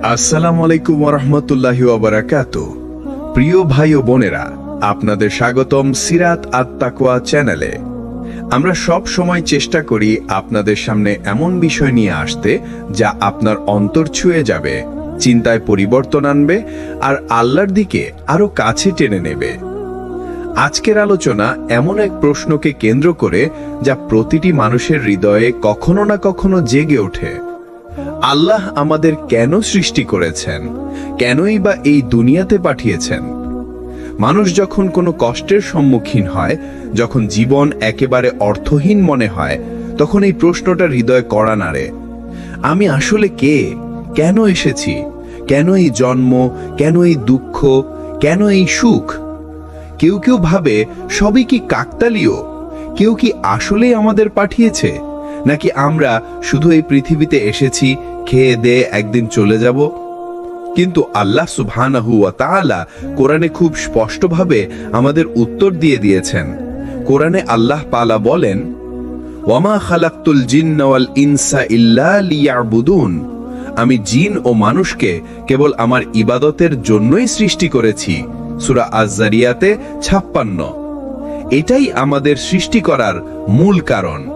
আসসালামু আলাইকুম ওয়া রাহমাতুল্লাহি ওয়া বারাকাতুহু। প্রিয় ভাই ও বোনেরা, আপনাদের স্বাগতম সিরাত আত-তাকওয়া চ্যানেলে। আমরা সব সময় চেষ্টা করি আপনাদের সামনে এমন বিষয় নিয়ে আসতে যা আপনার অন্তর ছুঁয়ে যাবে, চিন্তায় পরিবর্তন আনবে আর আল্লাহর দিকে আরো কাছে টেনে নেবে। আজকের আলোচনা এমন এক প্রশ্নকে কেন্দ্র করে যা প্রতিটি মানুষের হৃদয়ে কখনো না কখনো জেগে ওঠে। আল্লাহ আমাদের কেন সৃষ্টি করেছেন? কেনই বা এই দুনিয়াতে পাঠিয়েছেন? মানুষ যখন কোনো কষ্টের সম্মুখীন হয়, যখন জীবন একেবারে অর্থহীন মনে হয়, তখন এই প্রশ্নটা হৃদয়ে কড়া নাড়ে। আমি আসলে কে? কেন এসেছি? কেন এই জন্ম? কেন এই দুঃখ? কেন এই সুখ? কেউ কেউ ভাবে সবই কি কাকতালীয়? কেউ কি আসলেই আমাদের পাঠিয়েছে, নাকি আমরা শুধু এই পৃথিবীতে এসেছি, খেয়ে দিয়ে একদিন চলে যাব? কিন্তু আল্লাহ সুবহানাহু ওয়া তাআলা কোরআনে খুব স্পষ্টভাবে আমাদের উত্তর দিয়ে দিয়েছেন। কোরআনে আল্লাহ পালা বলেন, ওয়ামা খালাকতুল জিন্না ওয়াল ইনসা ইল্লা লিয়াবুদুন, আমি জিন ও মানুষকে কেবল আমার ইবাদতের জন্যই সৃষ্টি করেছি। সূরা আয-যারিয়াতে 56। এটাই আমাদের সৃষ্টি করার মূল কারণ।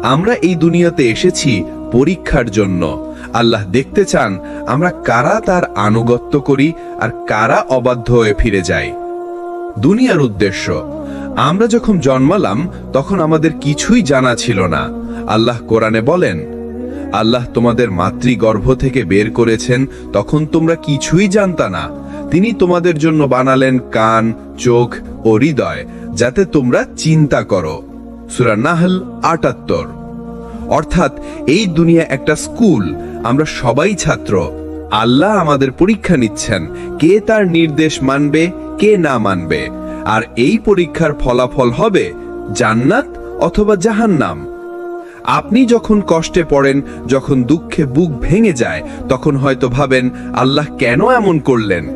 আমরা এই দুনিয়াতে এসেছি পরীক্ষার জন্য। আল্লাহ দেখতে চান আমরা কারা তার আনুগত্য করি আর কারা অবাধ্য হয়ে ফিরে যাই। দুনিয়ার উদ্দেশ্য, আমরা যখন জন্মালাম তখন আমাদের কিছুই জানা ছিল না। আল্লাহ কোরআনে বলেন, আল্লাহ তোমাদের মাতৃগর্ভ থেকে বের করেছেন, তখন তোমরা কিছুই জানতা না। তিনি তোমাদের জন্য বানালেন কান, চোখ ও হৃদয়, যাতে তোমরা চিন্তা করো। সূরা নাহল ৭৮। অর্থাৎ এই দুনিয়া একটা স্কুল, আমরা সবাই ছাত্র। আল্লাহ আমাদের পরীক্ষা নিচ্ছেন, কে তার নির্দেশ মানবে, কে না মানবে। আর এই পরীক্ষার ফলাফল হবে জান্নাত অথবা জাহান্নাম। আপনি যখন কষ্টে পড়েন, যখন দুঃখে বুক ভেঙে যায়, তখন হয়তো ভাবেন আল্লাহ কেন এমন করলেন?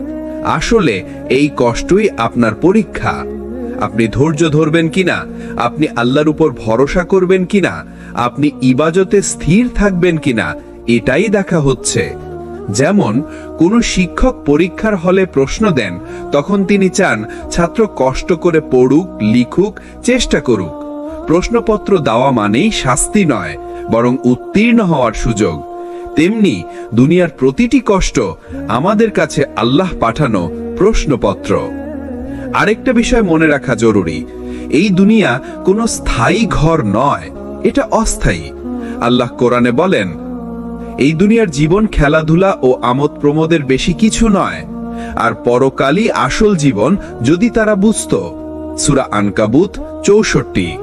আসলে এই কষ্টই আপনার পরীক্ষা। আপনি ধৈর্য ধরবেন কিনা, আপনি আল্লাহর উপর ভরসা করবেন কিনা, আপনি ইবাদতে স্থির থাকবেন কিনা, এটাই দেখা হচ্ছে। যেমন কোনো শিক্ষক পরীক্ষার হলে প্রশ্ন দেন, তখন তিনি চান ছাত্র কষ্ট করে পড়ুক, লিখুক, চেষ্টা করুক। প্রশ্নপত্র দেওয়া মানেই শাস্তি নয়, বরং উত্তীর্ণ হওয়ার সুযোগ। তেমনি দুনিয়ার প্রতিটি কষ্ট আমাদের কাছে আল্লাহ পাঠানো প্রশ্নপত্র। আরেকটা বিষয় মনে রাখা জরুরি, এই দুনিয়া কোনো স্থায়ী ঘর নয়, এটা অস্থায়ী। আল্লাহ কোরআনে বলেন, এই দুনিয়ার জীবন খেলাধুলা ও আমোদ প্রমোদের বেশি কিছু নয়, আর পরকালই আসল জীবন যদি তারা বুঝত। সূরা আনকাবুত ৬৪।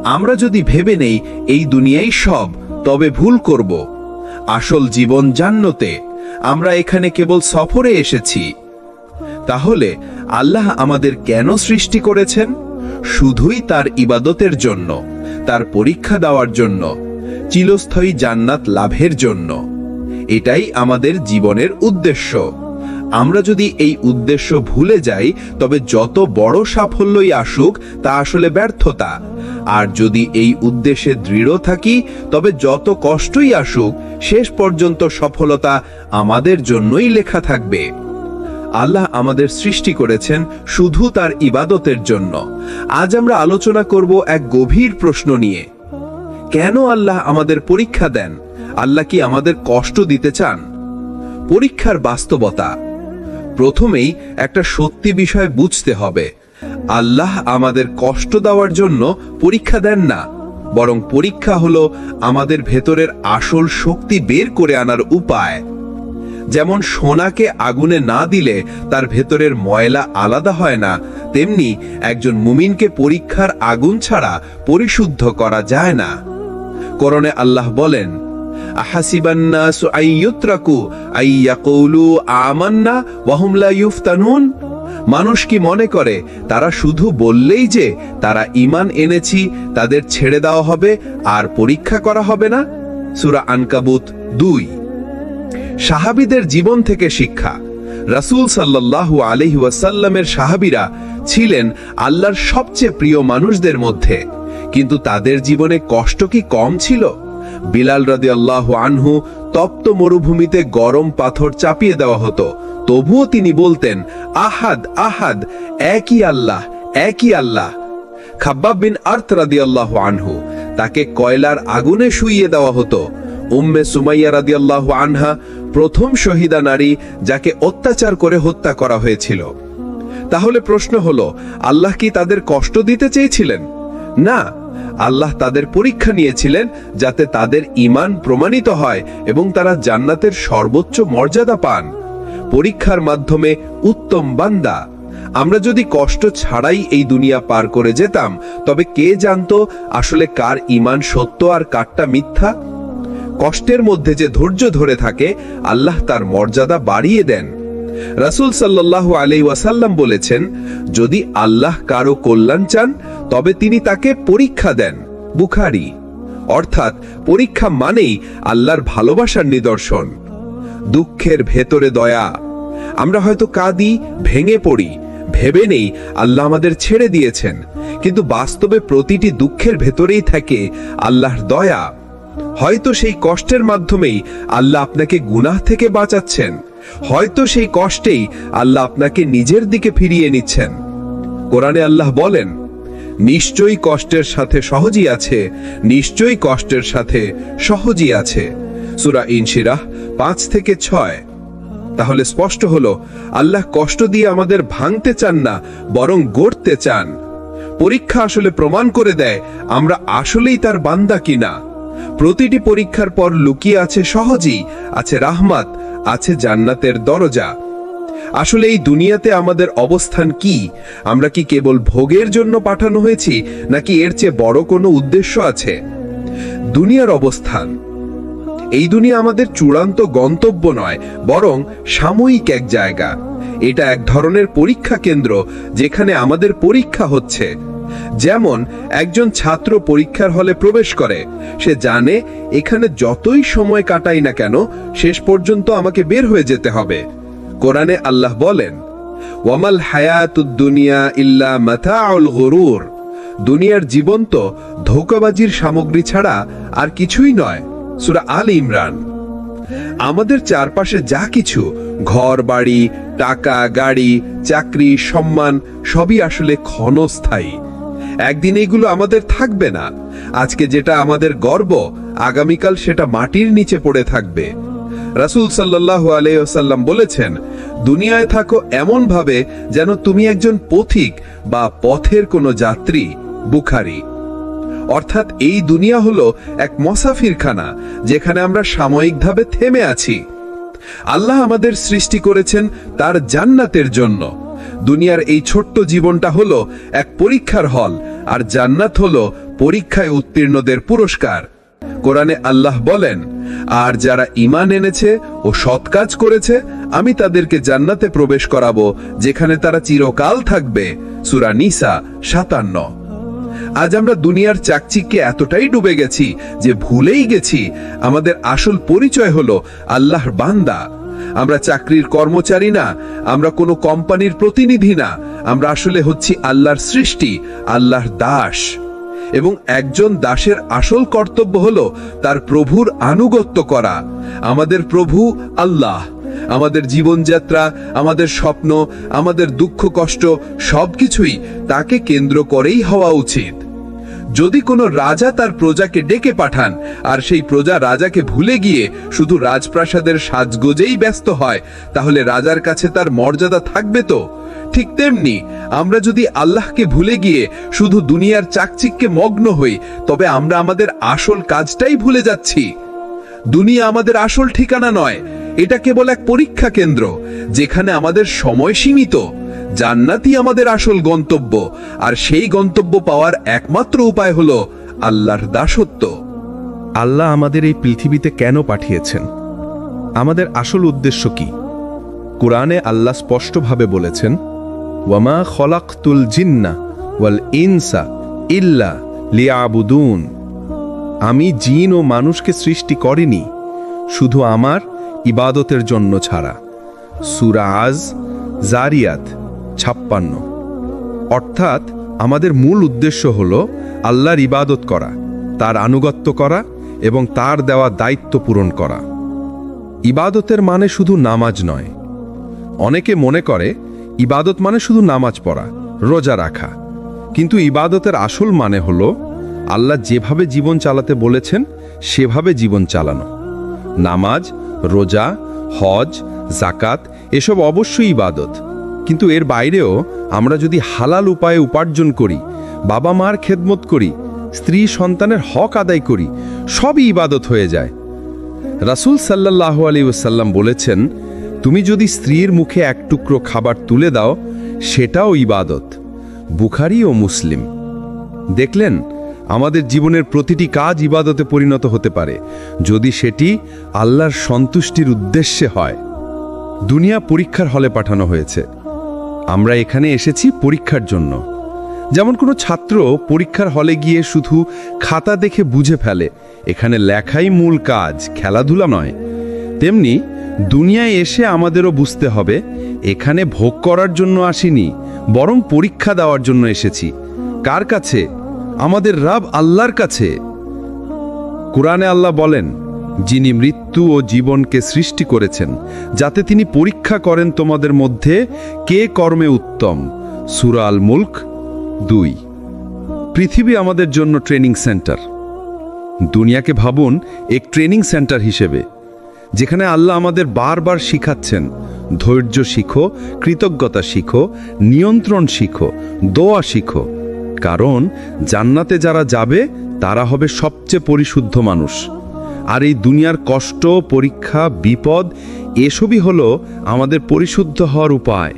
আমরা যদি ভেবে নেই এই দুনিয়াই সব, তবে ভুল করব। আসল জীবন জান্নাতে, আমরা এখানে কেবল সফরে এসেছি। তাহলে আল্লাহ আমাদের কেন সৃষ্টি করেছেন? শুধুই তার ইবাদতের জন্য, তার পরীক্ষা দেওয়ার জন্য, চিরস্থায়ী জান্নাত লাভের জন্য। এটাই আমাদের জীবনের উদ্দেশ্য। আমরা যদি এই উদ্দেশ্য ভুলে যাই, তবে যত বড় সাফল্যই আসুক তা আসলে ব্যর্থতা। আর যদি এই উদ্দেশ্যে দৃঢ় থাকি, তবে যত কষ্টই আসুক শেষ পর্যন্ত সফলতা আমাদের জন্যই লেখা থাকবে। আল্লাহ আমাদের সৃষ্টি করেছেন শুধু তার ইবাদতের জন্য। আজ আমরা আলোচনা করব এক গভীর প্রশ্ন নিয়ে। কেন আল্লাহ আমাদের পরীক্ষা দেন? আল্লাহ কি আমাদের কষ্ট দিতে চান? পরীক্ষার বাস্তবতা। প্রথমেই একটা সত্যি বিষয় বুঝতে হবে, আল্লাহ আমাদের কষ্ট দেওয়ার জন্য পরীক্ষা দেন না, বরং পরীক্ষা হলো আমাদের ভেতরের আসল শক্তি বের করে আনার উপায়। যেমন সোনাকে আগুনে না দিলে তার ভেতরের ময়লা আলাদা হয় না, তেমনি একজন মুমিনকে পরীক্ষার আগুন ছাড়া পরিশুদ্ধ করা যায় না। কোরআনে আল্লাহ বলেন, আহাসিবান নাসু আইয়ুতরাকু আইয়াকুলু আমান্না ওয়া হুম লা ইফতানুন, মানুষ কি মনে করে তারা শুধু বললেই যে তারা ঈমান এনেছি তাদের ছেড়ে দেওয়া হবে আর পরীক্ষা করা হবে না? সূরা আনকাবুত ২। সাহাবীদের জীবন থেকে শিক্ষা। রাসূল সাল্লাল্লাহু আলাইহি ওয়াসাল্লামের সাহাবীরা ছিলেন আল্লাহর সবচেয়ে প্রিয় মানুষদের মধ্যে, কিন্তু তাদের জীবনে কষ্ট কি কম ছিল? বিলাল রাদিয়াল্লাহু আনহু তপ্ত মরুভূমিতে গরম পাথর চাপিয়ে দেওয়া হতো, তবুও তিনি বলতেন, আহাদ আহাদ, একই আল্লাহ, একই আল্লাহ। খাব্বাব বিন আরত রাদিয়াল্লাহু আনহু, তাকে কয়লার আগুনে শুইয়ে দেওয়া হতো। উম্মে সুমাইয়া রাদিয়াল্লাহু আনহা প্রথম শহীদা নারী, যাকে অত্যাচার করে হত্যা করা হয়েছিল। তাহলে প্রশ্ন হলো, আল্লাহ কি তাদের কষ্ট দিতে চেয়েছিলেন? না, আল্লাহ তাদের পরীক্ষা নিয়েছিলেন যাতে তাদের ঈমান প্রমাণিত হয় এবং তারা জান্নাতের সর্বোচ্চ মর্যাদা পান। পরীক্ষার মাধ্যমে উত্তম বান্দা। আমরা যদি কষ্ট ছাড়াই এই দুনিয়া পার করে যেতাম, তবে কে জানতো আসলে কার ঈমান সত্য আর কারটা মিথ্যা? কষ্টের মধ্যে যে ধৈর্য ধরে থাকে, আল্লাহ তার মর্যাদা বাড়িয়ে দেন। রাসূল সাল্লাল্লাহু আলাইহি ওয়াসাল্লাম বলেছেন, যদি আল্লাহ কারো কল্যাণ চান তবে তিনি তাকে পরীক্ষা দেন। বুখারী। অর্থাৎ পরীক্ষা মানেই আল্লাহর ভালোবাসার নিদর্শন। দুঃখের ভেতরে দয়া। আমরা হয়তো কাঁদি, ভেঙে পড়ি, ভেবে নেই আল্লাহ আমাদের ছেড়ে দিয়েছেন, কিন্তু বাস্তবে প্রতিটি দুঃখের ভেতরেই থাকে আল্লাহর দয়া। হয়তো সেই কষ্টের মাধ্যমেই আল্লাহ আপনাকে গুনাহ থেকে বাঁচাচ্ছেন, হয়তো সেই কষ্টেই আল্লাহ আপনাকে নিজের দিকে ফিরিয়ে নিচ্ছেন। কোরআনে আল্লাহ বলেন, নিশ্চয়ই কষ্টের সাথে সহজই আছে, নিশ্চয়ই কষ্টের সাথে সহজই আছে। সূরা ইনশিরাহ 5 থেকে 6। তাহলে স্পষ্ট হলো, আল্লাহ কষ্ট দিয়ে আমাদের ভাঙতে চান না, বরং গড়তে চান। পরীক্ষা আসলে প্রমাণ করে দেয় আমরা আসলেই তার বান্দা কিনা। প্রতিটি পরীক্ষার পর লুকিয়ে আছে সহজই, আছে রাহমাত, আছে জান্নাতের দরজা। আসলে এই দুনিয়াতে আমাদের অবস্থান কি? আমরা কি কেবল ভোগের জন্য পাঠানো হয়েছি, নাকি এর চেয়ে বড় কোনো উদ্দেশ্য আছে? দুনিয়ার অবস্থান, এই দুনিয়া আমাদের চূড়ান্ত গন্তব্য নয়, বরং সাময়িক এক জায়গা। এটা এক ধরনের পরীক্ষা কেন্দ্র, যেখানে আমাদের পরীক্ষা হচ্ছে। যেমন একজন ছাত্র পরীক্ষার হলে প্রবেশ করে, সে জানে এখানে যতই সময় কাটাই না কেন, শেষ পর্যন্ত আমাকে বের হয়ে যেতে হবে। কোরআনে আল্লাহ বলেন, ওয়ামাল হায়াতুদ দুনিয়া ইল্লা মাতাউল গুরুর। দুনিয়ার জীবন তো ধোঁকাবাজির সামগ্রী ছাড়া আর কিছুই নয়। সূরা আল ইমরান। আমাদের চারপাশে যা কিছু, ঘর বাড়ি, টাকা, গাড়ি, চাকরি, সম্মান, সবই আসলে ক্ষণস্থায়ী। একদিন এগুলো আমাদের থাকবে না। আজকে যেটা আমাদের গর্ব, আগামীকাল সেটা মাটির নিচে পড়ে থাকবে। রাসূল সাল্লাল্লাহু আলাইহি ওয়াসাল্লাম বলেছেন, দুনিয়ায় থাকো এমন ভাবে যেন তুমি একজন পথিক বা পথের কোনো যাত্রী। বুখারী। অর্থাৎ এই দুনিয়া হলো এক মুসাফিরখানা, যেখানে আমরা সাময়িকভাবে থেমে আছি। আল্লাহ আমাদের সৃষ্টি করেছেন তার জান্নাতের জন্য। দুনিয়ার এই ছোট্ট জীবনটা হলো এক পরীক্ষার হল, আর জান্নাত হলো পরীক্ষায় উত্তীর্ণদের পুরস্কার। কোরআনে আল্লাহ বলেন, আর যারা ঈমান এনেছে ও সৎ কাজ করেছে, আমি তাদেরকে জান্নাতে প্রবেশ করাবো, যেখানে তারা চিরকাল থাকবে। সূরা নিসা 57। আজ আমরা দুনিয়ার চাকচিক্যে এতটাই ডুবে গেছি যে ভুলেই গেছি আমাদের আসল পরিচয় হলো আল্লাহর বান্দা। আমরা চাকরির কর্মচারী না, আমরা কোনো কোম্পানির প্রতিনিধি না, আমরা আসলে হচ্ছি আল্লাহর সৃষ্টি, আল্লাহর দাস। এবং একজন দাসের আসল কর্তব্য হলো তার প্রভুর আনুগত্য করা। আমাদের প্রভু আল্লাহ। আমাদের জীবনযাত্রা, আমাদের স্বপ্ন, আমাদের দুঃখ কষ্ট সবকিছুই তাকে কেন্দ্র করেই হওয়া উচিত। যদি কোনো রাজা তার প্রজাকে ডেকে পাঠান, আর সেই প্রজা রাজাকে ভুলে গিয়ে শুধু রাজপ্রাসাদের সাজগোজেই ব্যস্ত হয়, তাহলে রাজার কাছে তার মর্যাদা থাকবে তো? ঠিক তেমনি আমরা যদি আল্লাহকে ভুলে গিয়ে শুধু দুনিয়ার চাকচিক্যে মগ্ন হই, তবে আমরা আমাদের আসল কাজটাই ভুলে যাচ্ছি। দুনিয়া আমাদের আসল ঠিকানা নয়, এটা কেবল এক পরীক্ষা কেন্দ্র, যেখানে আমাদের সময় সীমিত। জান্নাতই আমাদের আসল গন্তব্য, আর সেই গন্তব্য পাওয়ার একমাত্র উপায় হলো আল্লাহর দাসত্ব। আল্লাহ আমাদের এই পৃথিবীতে কেন পাঠিয়েছেন? আমাদের আসল উদ্দেশ্য কি? কুরআনে আল্লাহ স্পষ্টভাবে বলেছেন, ওয়ামা খলাকতুল জিন্না ওয়াল ইনসা ইল্লা লিয়াবুদুন। আমি জিন ও মানুষকে সৃষ্টি করিনি শুধু আমার ইবাদতের জন্য ছাড়া। সূরা আজ জারিয়াত 56। অর্থাৎ আমাদের মূল উদ্দেশ্য হল আল্লাহর ইবাদত করা, তার আনুগত্য করা এবং তার দেওয়া দায়িত্ব পূরণ করা। ইবাদতের মানে শুধু নামাজ নয়। অনেকে মনে করে ইবাদত মানে শুধু নামাজ পড়া, রোজা রাখা। কিন্তু ইবাদতের আসল মানে হলো আল্লাহ যেভাবে জীবন চালাতে বলেছেন সেভাবে জীবন চালানো। নামাজ, রোজা, হজ, জাকাত এসব অবশ্যই ইবাদত, কিন্তু এর বাইরেও আমরা যদি হালাল উপায়ে উপার্জন করি, বাবা মার খেদমত করি, স্ত্রী সন্তানের হক আদায় করি, সবই ইবাদত হয়ে যায়। রাসূল সাল্লাল্লাহু আলাইহি ওয়াসাল্লাম বলেছেন, তুমি যদি স্ত্রীর মুখে এক টুকরো খাবার তুলে দাও সেটাও ইবাদত। বুখারী ও মুসলিম। দেখলেন, আমাদের জীবনের প্রতিটি কাজ ইবাদতে পরিণত হতে পারে যদি সেটি আল্লাহর সন্তুষ্টির উদ্দেশ্যে হয়। দুনিয়া পরীক্ষার হলে পাঠানো হয়েছে। আমরা এখানে এসেছি পরীক্ষার জন্য। যেমন কোনো ছাত্র পরীক্ষার হলে গিয়ে শুধু খাতা দেখে বুঝে ফেলে এখানে লেখাই মূল কাজ, খেলাধুলা নয়, তেমনি দুনিয়ায় এসে আমাদেরও বুঝতে হবে এখানে ভোগ করার জন্য আসিনি, বরং পরীক্ষা দেওয়ার জন্য এসেছি। কার কাছে? আমাদের রব আল্লাহর কাছে। কুরআনে আল্লাহ বলেন, যিনি মৃত্যু ও জীবনকে সৃষ্টি করেছেন যাতে তিনি পরীক্ষা করেন তোমাদের মধ্যে কে কর্মে উত্তম। সূরা আল মুলক 2। পৃথিবী আমাদের জন্য ট্রেনিং সেন্টার। দুনিয়াকে ভাবুন এক ট্রেনিং সেন্টার হিসেবে, যেখানে আল্লাহ আমাদের বারবার শিখাচ্ছেন, ধৈর্য শিখো, কৃতজ্ঞতা শিখো, নিয়ন্ত্রণ শিখো, দোয়া শিখো। কারণ জান্নাতে যারা যাবে তারা হবে সবচেয়ে পরিশুদ্ধ মানুষ। আর এই দুনিয়ার কষ্ট, পরীক্ষা, বিপদ এসবই হলো আমাদের পরিশুদ্ধ হওয়ার উপায়।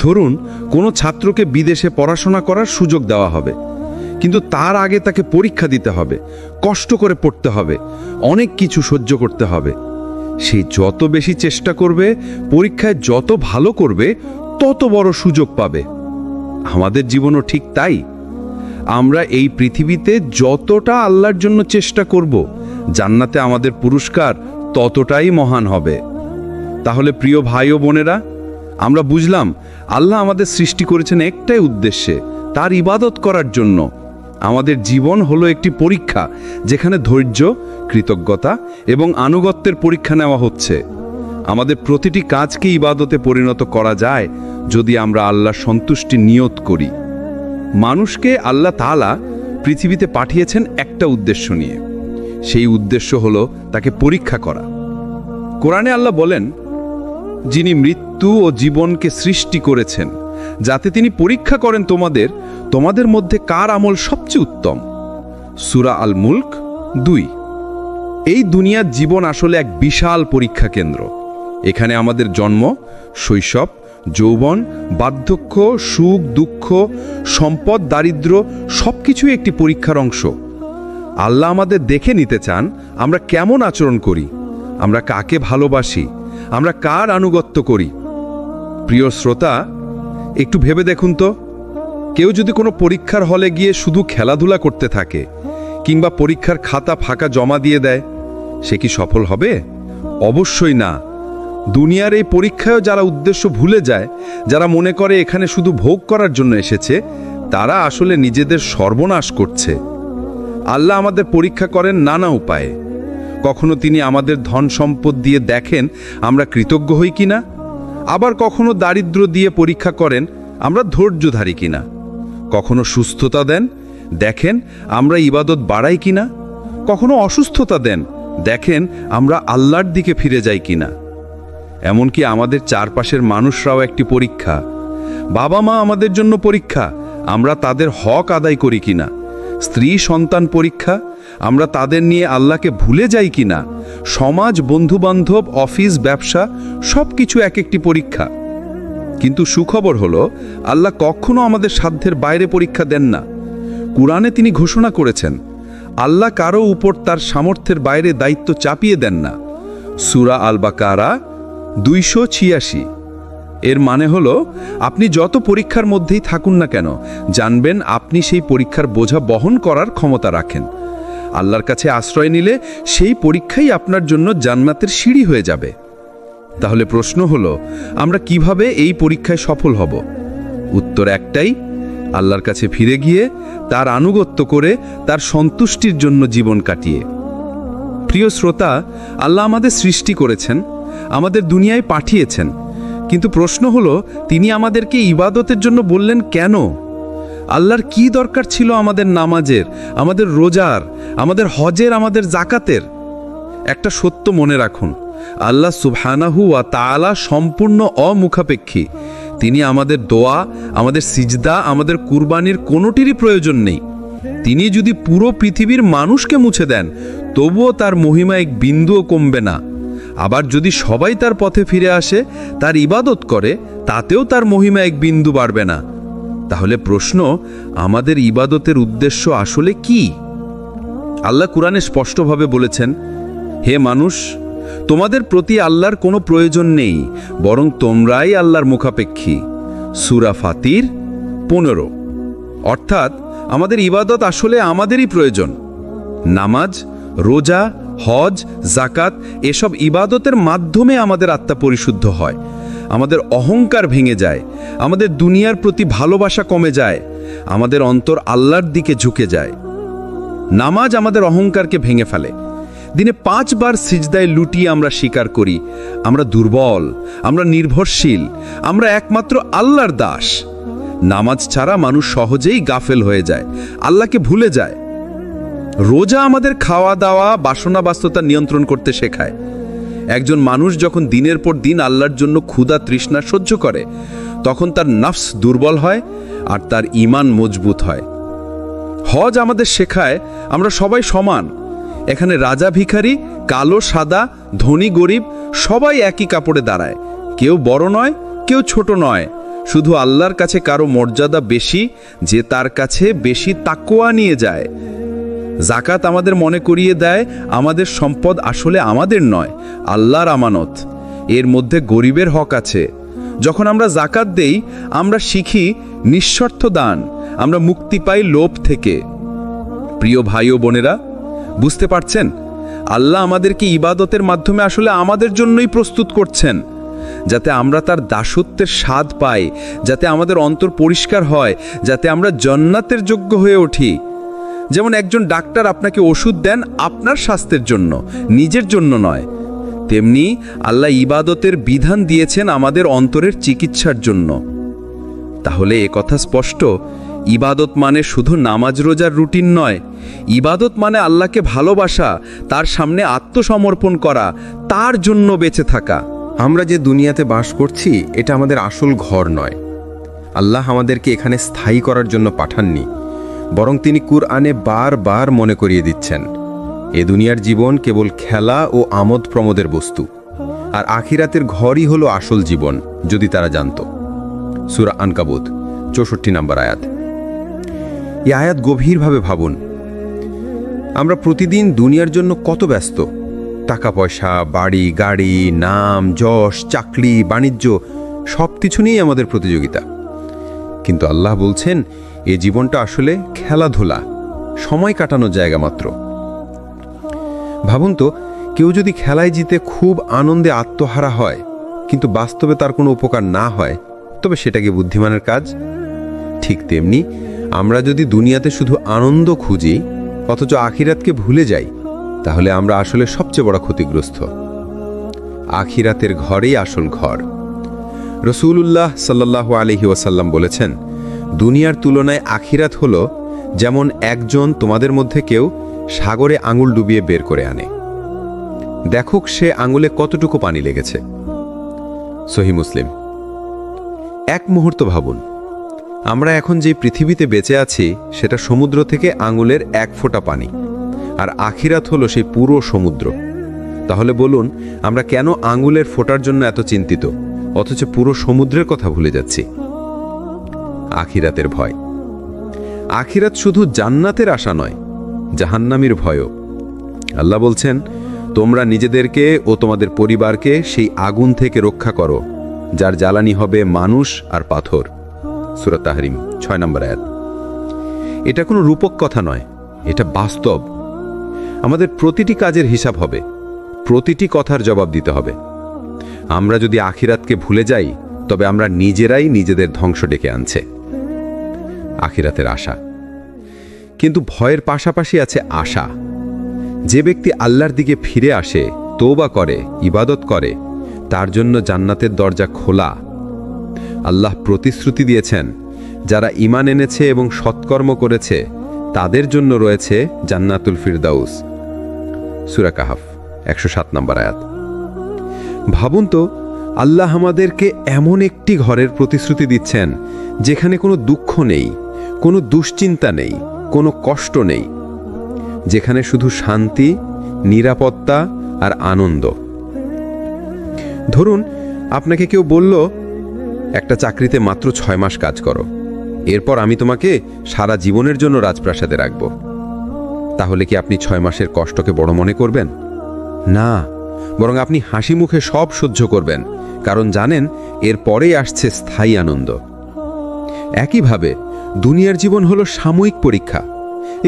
ধরুন কোনো ছাত্রকে বিদেশে পড়াশোনা করার সুযোগ দেওয়া হবে, কিন্তু তার আগে তাকে পরীক্ষা দিতে হবে, কষ্ট করে পড়তে হবে, অনেক কিছু সহ্য করতে হবে। সে যত বেশি চেষ্টা করবে, পরীক্ষায় যত ভালো করবে, তত বড় সুযোগ পাবে। আমাদের জীবনও ঠিক তাই। আমরা এই পৃথিবীতে যতটা আল্লাহর জন্য চেষ্টা করব, জান্নাতে আমাদের পুরস্কার ততটাই মহান হবে। তাহলে প্রিয় ভাই ও বোনেরা, আমরা বুঝলাম আল্লাহ আমাদের সৃষ্টি করেছেন একটাই উদ্দেশ্যে, তার ইবাদত করার জন্য। আমাদের জীবন হলো একটি পরীক্ষা, যেখানে ধৈর্য, কৃতজ্ঞতা এবং আনুগত্যের পরীক্ষা নেওয়া হচ্ছে। আমাদের প্রতিটি কাজকে ইবাদতে পরিণত করা যায় যদি আমরা আল্লাহর সন্তুষ্টি নিয়ত করি। মানুষকে আল্লাহ তাআলা পৃথিবীতে পাঠিয়েছেন একটা উদ্দেশ্য নিয়ে। সেই উদ্দেশ্য হলো তাকে পরীক্ষা করা। কোরআনে আল্লাহ বলেন, যিনি মৃত্যু ও জীবনকে সৃষ্টি করেছেন যাতে তিনি পরীক্ষা করেন তোমাদের মধ্যে কার আমল সবচেয়ে উত্তম। সূরা আল মুলক 2। এই দুনিয়ার জীবন আসলে এক বিশাল পরীক্ষা কেন্দ্র। এখানে আমাদের জন্ম, শৈশব, যৌবন, বার্ধক্য, সুখ, দুঃখ, সম্পদ, দারিদ্র্য সবকিছুই একটি পরীক্ষার অংশ। আল্লাহ আমাদের দেখে নিতে চান আমরা কেমন আচরণ করি, আমরা কাকে ভালোবাসি, আমরা কার আনুগত্য করি। প্রিয় শ্রোতা, একটু ভেবে দেখুন তো, কেউ যদি কোনো পরীক্ষার হলে গিয়ে শুধু খেলাধুলা করতে থাকে কিংবা পরীক্ষার খাতা ফাঁকা জমা দিয়ে দেয়, সে কি সফল হবে? অবশ্যই না। দুনিয়ার এই পরীক্ষায়ও যারা উদ্দেশ্য ভুলে যায়, যারা মনে করে এখানে শুধু ভোগ করার জন্য এসেছে, তারা আসলে নিজেদের সর্বনাশ করছে। আল্লাহ আমাদের পরীক্ষা করেন নানা উপায়ে। কখনো তিনি আমাদের ধন সম্পদ দিয়ে দেখেন আমরা কৃতজ্ঞ হই কিনা, আবার কখনো দারিদ্র দিয়ে পরীক্ষা করেন আমরা ধৈর্যধারী কিনা। কখনো সুস্থতা দেন, দেখেন আমরা ইবাদত বাড়াই কিনা। কখনো অসুস্থতা দেন, দেখেন আমরা আল্লাহর দিকে ফিরে যাই কিনা। এমনকি আমাদের চারপাশের মানুষরাও একটি পরীক্ষা। বাবা মা আমাদের জন্য পরীক্ষা, আমরা তাদের হক আদায় করি কিনা। স্ত্রী সন্তান পরীক্ষা, আমরা তাদের নিয়ে আল্লাহকে ভুলে যাই কিনা। সমাজ, বন্ধুবান্ধব, অফিস, ব্যবসা সবকিছু এক একটি পরীক্ষা। কিন্তু সুখবর হলো আল্লাহ কখনো আমাদের সাধ্যের বাইরে পরীক্ষা দেন না। কুরআনে তিনি ঘোষণা করেছেন, আল্লাহ কারো উপর তার সামর্থ্যের বাইরে দায়িত্ব চাপিয়ে দেন না। সূরা আল বাকারা 286। এর মানে হলো আপনি যত পরীক্ষার মধ্যেই থাকুন না কেন, জানবেন আপনি সেই পরীক্ষার বোঝা বহন করার ক্ষমতা রাখেন। আল্লাহর কাছে আশ্রয় নিলে সেই পরীক্ষাই আপনার জন্য জান্নাতের সিঁড়ি হয়ে যাবে। তাহলে প্রশ্ন হলো, আমরা কিভাবে এই পরীক্ষায় সফল হব? উত্তর একটাই, আল্লাহর কাছে ফিরে গিয়ে তার আনুগত্য করে তার সন্তুষ্টির জন্য জীবন কাটিয়ে। প্রিয় শ্রোতা, আল্লাহ আমাদের সৃষ্টি করেছেন, আমাদের দুনিয়ায় পাঠিয়েছেন, কিন্তু প্রশ্ন হলো তিনি আমাদেরকে ইবাদতের জন্য বললেন কেন? আল্লাহর কি দরকার ছিল আমাদের নামাজের, আমাদের রোজার, আমাদের হজের, আমাদের জাকাতের? একটা সত্য মনে রাখুন, আল্লাহ সুবহানাহু ওয়া তাআলা সম্পূর্ণ অমুখাপেক্ষী। তিনি আমাদের দোয়া, আমাদের সিজদা, আমাদের কুরবানির কোনোটিরই প্রয়োজন নেই। তিনি যদি পুরো পৃথিবীর মানুষকে মুছে দেন, তবুও তার মহিমা এক বিন্দুও কমবে না। আবার যদি সবাই তার পথে ফিরে আসে, তার ইবাদত করে, তাতেও তার মহিমা এক বিন্দু বাড়বে না। তাহলে প্রশ্ন, আমাদের ইবাদতের উদ্দেশ্য আসলে কি? আল্লাহ কুরআনে স্পষ্টভাবে বলেছেন, হে মানুষ, তোমাদের প্রতি আল্লাহর কোনো প্রয়োজন নেই, বরং তোমরাই আল্লাহর মুখাপেক্ষী। সূরা ফাতির 15। অর্থাৎ আমাদের ইবাদত আসলে আমাদেরই প্রয়োজন। নামাজ, রোজা, হজ, জাকাত এসব ইবাদতের মাধ্যমে আমাদের আত্মা পরিশুদ্ধ হয়, আমাদের অহংকার ভেঙে যায়, আমাদের দুনিয়ার প্রতি ভালোবাসা কমে যায়, আমাদের অন্তর আল্লাহর দিকে ঝুঁকে যায়। নামাজ আমাদের অহংকারকে ভেঙে ফেলে। দিনে 5 বার সিজদায় লুটিয়ে আমরা স্বীকার করি আমরা দুর্বল, আমরা নির্ভরশীল, আমরা একমাত্র আল্লাহর দাস। নামাজ ছাড়া মানুষ সহজেই গাফেল হয়ে যায়, আল্লাহকে ভুলে যায়। রোজা আমাদের খাওয়া দাওয়া, বাসনা বাস্ততা নিয়ন্ত্রণ করতে শেখায়। একজন মানুষ যখন দিনের পর দিন আল্লাহর জন্য ক্ষুধা তৃষ্ণা সহ্য করে, তখন তার নফস দুর্বল হয় আর তার ঈমান মজবুত হয়। হজ আমাদের শেখায় আমরা সবাই সমান। এখানে রাজা ভিখারি, কালো সাদা, ধনী গরিব সবাই একই কাপড়ে দাঁড়ায়। কেউ বড় নয়, কেউ ছোট নয়। শুধু আল্লাহর কাছে কারো মর্যাদা বেশি, যে তার কাছে বেশি তাকওয়া নিয়ে যায়। জাকাত আমাদের মনে করিয়ে দেয় আমাদের সম্পদ আসলে আমাদের নয়, আল্লাহর আমানত। এর মধ্যে গরিবের হক আছে। যখন আমরা জাকাত দেই, আমরা শিখি নিঃস্বার্থ দান, আমরা মুক্তি পাই লোভ থেকে। প্রিয় ভাই ও বোনেরা, বুঝতে পারছেন, আল্লাহ আমাদেরকে ইবাদতের মাধ্যমে আসলে আমাদের জন্যই প্রস্তুত করছেন, যাতে আমরা তার দাসত্বের স্বাদ পাই, যাতে আমাদের অন্তর পরিষ্কার হয়, যাতে আমরা জান্নাতের যোগ্য হয়ে উঠি। যেমন একজন ডাক্তার আপনাকে ওষুধ দেন আপনার স্বাস্থ্যের জন্য, নিজের জন্য নয়, তেমনি আল্লাহ ইবাদতের বিধান দিয়েছেন আমাদের অন্তরের চিকিৎসার জন্য। তাহলে এ কথা স্পষ্ট, ইবাদত মানে শুধু নামাজ রোজার রুটিন নয়। ইবাদত মানে আল্লাহকে ভালোবাসা, তার সামনে আত্মসমর্পণ করা, তার জন্য বেঁচে থাকা। আমরা যে দুনিয়াতে বাস করছি, এটা আমাদের আসল ঘর নয়। আল্লাহ আমাদেরকে এখানে স্থায়ী করার জন্য পাঠাননি, বরং তিনি কুরআনে বারবার মনে করিয়ে দিচ্ছেন, এ দুনিয়ার জীবন কেবল খেলা ও আমোদ প্রমোদের বস্তু, আর আখিরাতের ঘরই হলো আসল জীবন, যদি তারা জানত। সূরা আনকাবুত 64 নম্বর আয়াত। এই আয়াত গভীরভাবে ভাবুন। আমরা প্রতিদিন দুনিয়ার জন্য কত ব্যস্ত। টাকা পয়সা, বাড়ি গাড়ি, নাম যশ, চাকরি, বাণিজ্য সব কিছু নিয়েই আমাদের প্রতিযোগিতা। কিন্তু আল্লাহ বলছেন, এই জীবনটা আসলে খেলাধুলা, সময় কাটানোর জায়গা মাত্র। ভাবুন তো, কেউ যদি খেলায় জিতে খুব আনন্দে আত্মহারা হয়, কিন্তু বাস্তবে তার কোনো উপকার না হয়, তবে সেটা কি বুদ্ধিমানের কাজ? ঠিক তেমনি আমরা যদি দুনিয়াতে শুধু আনন্দ খুঁজি, অথচ আখিরাতকে ভুলে যাই, তাহলে আমরা আসলে সবচেয়ে বড় ক্ষতিগ্রস্ত। আখিরাতের ঘরেই আসল ঘর। রাসূলুল্লাহ সাল্লাল্লাহু আলাইহি ওয়াসাল্লাম বলেছেন, দুনিয়ার তুলনায় আখিরাত হলো যেমন একজন তোমাদের মধ্যে কেউ সাগরে আঙুল ডুবিয়ে বের করে আনে, দেখুক সে আঙুলে কতটুকু পানি লেগেছে। সহিহ মুসলিম। এক মুহূর্ত ভাবুন, আমরা এখন যে পৃথিবীতে বেঁচে আছি, সেটা সমুদ্র থেকে আঙুলের 1 ফোঁটা পানি, আর আখিরাত হলো সেই পুরো সমুদ্র। তাহলে বলুন, আমরা কেন আঙুলের ফোঁটার জন্য এত চিন্তিত, অথচ পুরো সমুদ্রের কথা ভুলে যাচ্ছি? আখিরাতের ভয়। আখিরাত শুধু জান্নাতের আশা নয়, জাহান্নামীর ভয়ও। আল্লাহ বলছেন, তোমরা নিজেদেরকে ও তোমাদের পরিবারকে সেই আগুন থেকে রক্ষা করো, যার জ্বালানি হবে মানুষ আর পাথর। সূরা তাহরিম 6 নম্বর আয়াত। এটা কোনো রূপক কথা নয়, এটা বাস্তব। আমাদের প্রতিটি কাজের হিসাব হবে, প্রতিটি কথার জবাব দিতে হবে। আমরা যদি আখিরাতকে ভুলে যাই, তবে আমরা নিজেরাই নিজেদের ধ্বংস ডেকে আনছে। আখিরাতের আশা। কিন্তু ভয়ের পাশাপাশি আছে আশা। যে ব্যক্তি আল্লাহর দিকে ফিরে আসে, তওবা করে, ইবাদত করে, তার জন্য জান্নাতের দরজা খোলা। আল্লাহ প্রতিশ্রুতি দিয়েছেন, যারা ঈমান এনেছে এবং সৎকর্ম করেছে তাদের জন্য রয়েছে জান্নাতুল ফিরদাউস। সূরা কাহফ 107 নম্বর আয়াত। ভাবুন তো, আল্লাহ আমাদেরকে এমন একটি ঘরের প্রতিশ্রুতি দিচ্ছেন যেখানে কোনো দুঃখ নেই, কোনো দুশ্চিন্তা নেই, কোনো কষ্ট নেই, যেখানে শুধু শান্তি, নিরাপত্তা আর আনন্দ। ধরুন আপনাকে কেউ বলল, একটা চাকরিতে মাত্র 6 মাস কাজ করো, এরপর আমি তোমাকে সারা জীবনের জন্য রাজপ্রাসাদে রাখব। তাহলে কি আপনি 6 মাসের কষ্টকে বড় মনে করবেন? না, বরং আপনি হাসি মুখে সব সহ্য করবেন, কারণ জানেন এর পরেই আসছে স্থায়ী আনন্দ। একইভাবে দুনিয়ার জীবন হলো সাময়িক পরীক্ষা।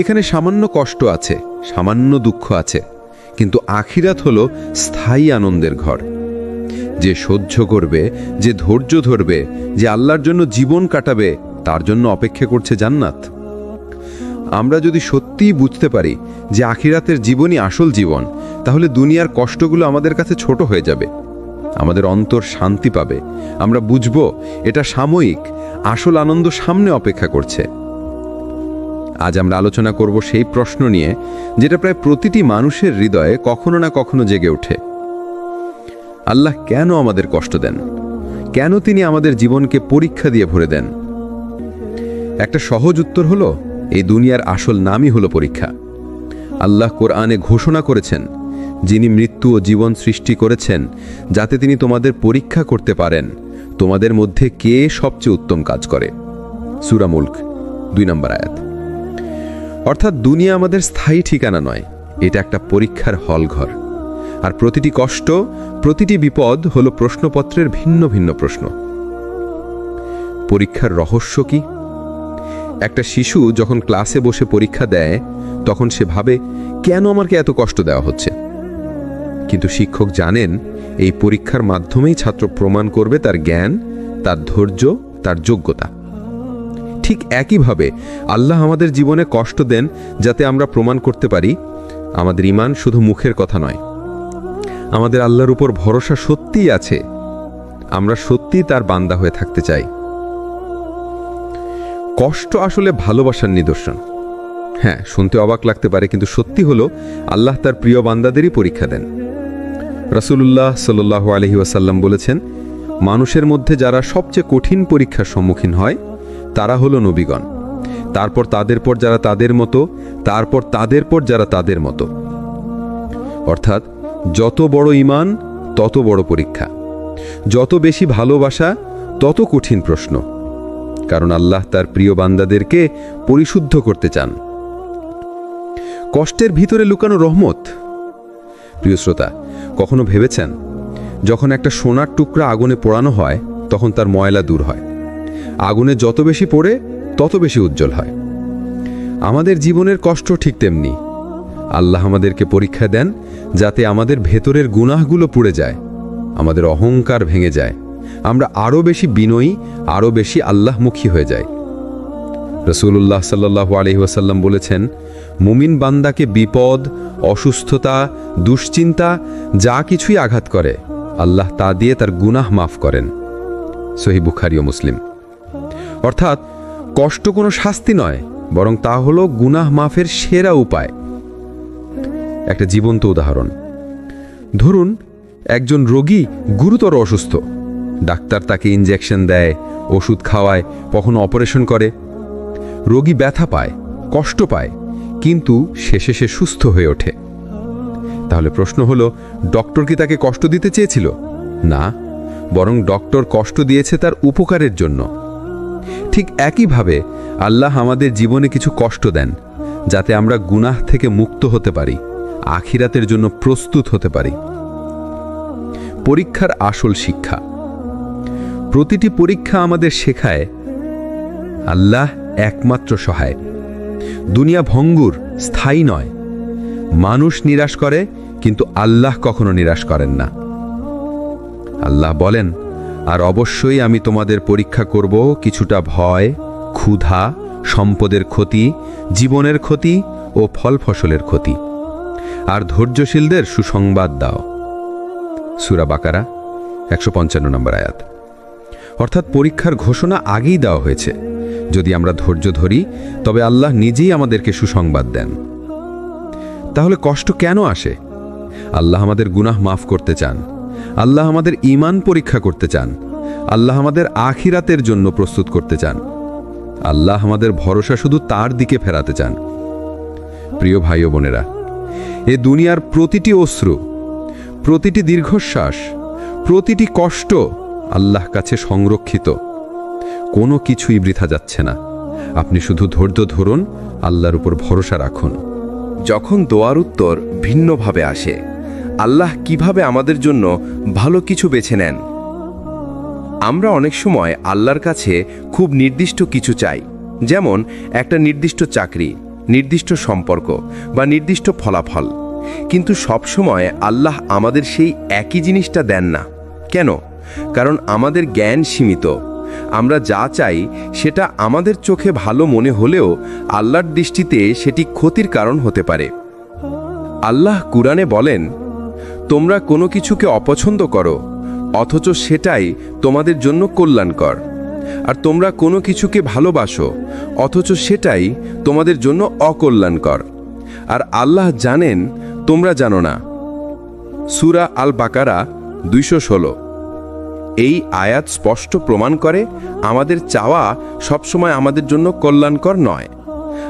এখানে সামান্য কষ্ট আছে, সামান্য দুঃখ আছে, কিন্তু আখিরাত হলো স্থায়ী আনন্দের ঘর। যে সহ্য করবে, যে ধৈর্য ধরবে, যে আল্লাহর জন্য জীবন কাটাবে, তার জন্য অপেক্ষা করছে জান্নাত। আমরা যদি সত্যিই বুঝতে পারি যে আখিরাতের জীবনই আসল জীবন, তাহলে দুনিয়ার কষ্টগুলো আমাদের কাছে ছোট হয়ে যাবে। আমাদের অন্তর শান্তি পাবে। আমরা বুঝব এটা সাময়িক, আসল আনন্দ সামনে অপেক্ষা করছে। আজ আমরা আলোচনা করব সেই প্রশ্ন নিয়ে যেটা প্রায় প্রতিটি মানুষের হৃদয়ে কখনো না কখনো জেগে ওঠে। আল্লাহ কেন আমাদের কষ্ট দেন? কেন তিনি আমাদের জীবনকে পরীক্ষা দিয়ে ভরে দেন? একটা সহজ উত্তর হলো, এই দুনিয়ার আসল নামই হলো পরীক্ষা। আল্লাহ কোরআনে ঘোষণা করেছেন, যিনি মৃত্যু ও জীবন সৃষ্টি করেছেন যাতে তিনি তোমাদের পরীক্ষা করতে পারেন তোমাদের মধ্যে কে সবচেয়ে উত্তম কাজ করে। সূরা মুলক 2 নম্বর আয়াত। অর্থাৎ দুনিয়া আমাদের স্থায়ী ঠিকানা নয়, এটা একটা পরীক্ষার হলঘর। আর প্রতিটি কষ্ট, প্রতিটি বিপদ হলো প্রশ্নপত্রের ভিন্ন ভিন্ন প্রশ্ন। পরীক্ষার রহস্য কি? একটা শিশু যখন ক্লাসে বসে পরীক্ষা দেয়, তখন সে ভাবে, কেন আমাকে এত কষ্ট দেওয়া হচ্ছে? কিন্তু শিক্ষক জানেন, এই পরীক্ষার মাধ্যমেই ছাত্র প্রমাণ করবে তার জ্ঞান, তার ধৈর্য, তার যোগ্যতা। ঠিক একইভাবে আল্লাহ আমাদের জীবনে কষ্ট দেন যাতে আমরা প্রমাণ করতে পারি আমাদের ঈমান শুধু মুখের কথা নয়, আমাদের আল্লাহর উপর ভরসা সত্যিই আছে, আমরা সত্যিই তার বান্দা হয়ে থাকতে চাই। কষ্ট আসলে ভালোবাসার নিদর্শন। হ্যাঁ, শুনতে অবাক লাগতে পারে, কিন্তু সত্যি হলো আল্লাহ তার প্রিয় বান্দাদেরই পরীক্ষা দেন। রাসূলুল্লাহ সাল্লাল্লাহু আলাইহি ওয়াসাল্লাম বলেছেন, মানুষের মধ্যে যারা সবচেয়ে কঠিন পরীক্ষার সম্মুখীন হয় তারা হলো নবীগণ, তারপর তাদের পর যারা তাদের মতো, তারপর তাদের পর যারা তাদের মতো। অর্থাৎ যত বড় ঈমান তত বড় পরীক্ষা, যত বেশি ভালোবাসা তত কঠিন প্রশ্ন, কারণ আল্লাহ তার প্রিয় বান্দাদেরকে পরিশুদ্ধ করতে চান। কষ্টের ভিতরে লুকানো রহমত। প্রিয় শ্রোতা, কখনো ভেবেছেন যখন একটা সোনার টুকরা আগুনে পোড়ানো হয় তখন তার ময়লা দূর হয়? আগুনে যত বেশি পোড়ে তত বেশি উজ্জ্বল হয়। আমাদের জীবনের কষ্ট ঠিক তেমনি। আল্লাহ আমাদেরকে পরীক্ষা দেন যাতে আমাদের ভেতরের গুনাহগুলো পুড়ে যায়, আমাদের অহংকার ভেঙে যায়, আমরা আরও বেশি বিনয়ী, আরও বেশি আল্লাহমুখী হয়ে যাই। রাসূলুল্লাহ সাল্লাল্লাহু আলাইহি ওয়াসাল্লাম বলেছেন, মুমিন বান্দাকে বিপদ, অসুস্থতা, দুশ্চিন্তা যা কিছুই আঘাত করে, আল্লাহ তা দিয়ে তার গুনাহ মাফ করেন। সহিহ বুখারী ও মুসলিম। অর্থাৎ কষ্ট কোনো শাস্তি নয়, বরং তা হলো গুনাহ মাফের সেরা উপায়। একটা জীবন্ত উদাহরণ। ধরুন একজন রোগী গুরুতর অসুস্থ, ডাক্তার তাকে ইনজেকশন দেয়, ওষুধ খাওয়ায়, কখনো অপারেশন করে। রোগী ব্যথা পায়, কষ্ট পায়, কিন্তু শেষে সে সুস্থ হয়ে ওঠে। তাহলে প্রশ্ন হলো, ডক্টর কি তাকে কষ্ট দিতে চেয়েছিল? না, বরং ডক্টর কষ্ট দিয়েছে তার উপকারের জন্য। ঠিক একইভাবে আল্লাহ আমাদের জীবনে কিছু কষ্ট দেন যাতে আমরা গুনাহ থেকে মুক্ত হতে পারি, আখিরাতের জন্য প্রস্তুত হতে পারি। পরীক্ষার আসল শিক্ষা। প্রতিটি পরীক্ষা আমাদের শেখায় আল্লাহ একমাত্র সহায়। দুনিয়া ভঙ্গুর, স্থায়ী নয়। মানুষ নিরাশ করে, কিন্তু আল্লাহ কখনো নিরাশ করেন না। আল্লাহ বলেন, আর অবশ্যই আমি তোমাদের পরীক্ষা করব কিছুটা ভয়, ক্ষুধা, সম্পদের ক্ষতি, জীবনের ক্ষতি ও ফল ফসলের ক্ষতি। আর ধৈর্যশীলদের সুসংবাদ দাও। সূরা বাকারা 155 নম্বর আয়াত। অর্থাৎ পরীক্ষার ঘোষণা আগেই দেওয়া হয়েছে। যদি আমরা ধৈর্য ধরি তবে আল্লাহ নিজেই আমাদেরকে সুসংবাদ দেন। তাহলে কষ্ট কেন আসে? আল্লাহ আমাদের গুনাহ মাফ করতে চান, আল্লাহ আমাদের ঈমান পরীক্ষা করতে চান, আল্লাহ আমাদের আখিরাতের জন্য প্রস্তুত করতে চান, আল্লাহ আমাদের ভরসা শুধু তার দিকে ফেরাতে চান। প্রিয় ভাই ও বোনেরা, এ দুনিয়ার প্রতিটি অশ্রু, প্রতিটি দীর্ঘশ্বাস, প্রতিটি কষ্ট আল্লাহ কাছে সংরক্ষিত। কোনো কিছুই বৃথা যাচ্ছে না। আপনি শুধু ধৈর্য ধরুন, আল্লাহর উপর ভরসা রাখুন। যখন দোয়ার উত্তর ভিন্নভাবে আসে, আল্লাহ কিভাবে আমাদের জন্য ভালো কিছু বেছে নেন? আমরা অনেক সময় আল্লাহর কাছে খুব নির্দিষ্ট কিছু চাই, যেমন একটা নির্দিষ্ট চাকরি, নির্দিষ্ট সম্পর্ক বা নির্দিষ্ট ফলাফল। কিন্তু সব সময় আল্লাহ আমাদের সেই একই জিনিসটা দেন না। কেন? কারণ আমাদের জ্ঞান সীমিত। আমরা যা চাই সেটা আমাদের চোখে ভালো মনে হলেও আল্লাহর দৃষ্টিতে সেটি ক্ষতির কারণ হতে পারে। আল্লাহ কুরআনে বলেন, তোমরা কোনো কিছুকে অপছন্দ করো অথচ সেটাই তোমাদের জন্য কল্যাণকর, আর তোমরা কোনো কিছুকে ভালোবাসো অথচ সেটাই তোমাদের জন্য অকল্যাণকর, আর আল্লাহ জানেন তোমরা জানো না। সূরা আল বাকারা 216। এই আয়াত স্পষ্ট প্রমাণ করে আমাদের চাওয়া সবসময় আমাদের জন্য কল্যাণকর নয়।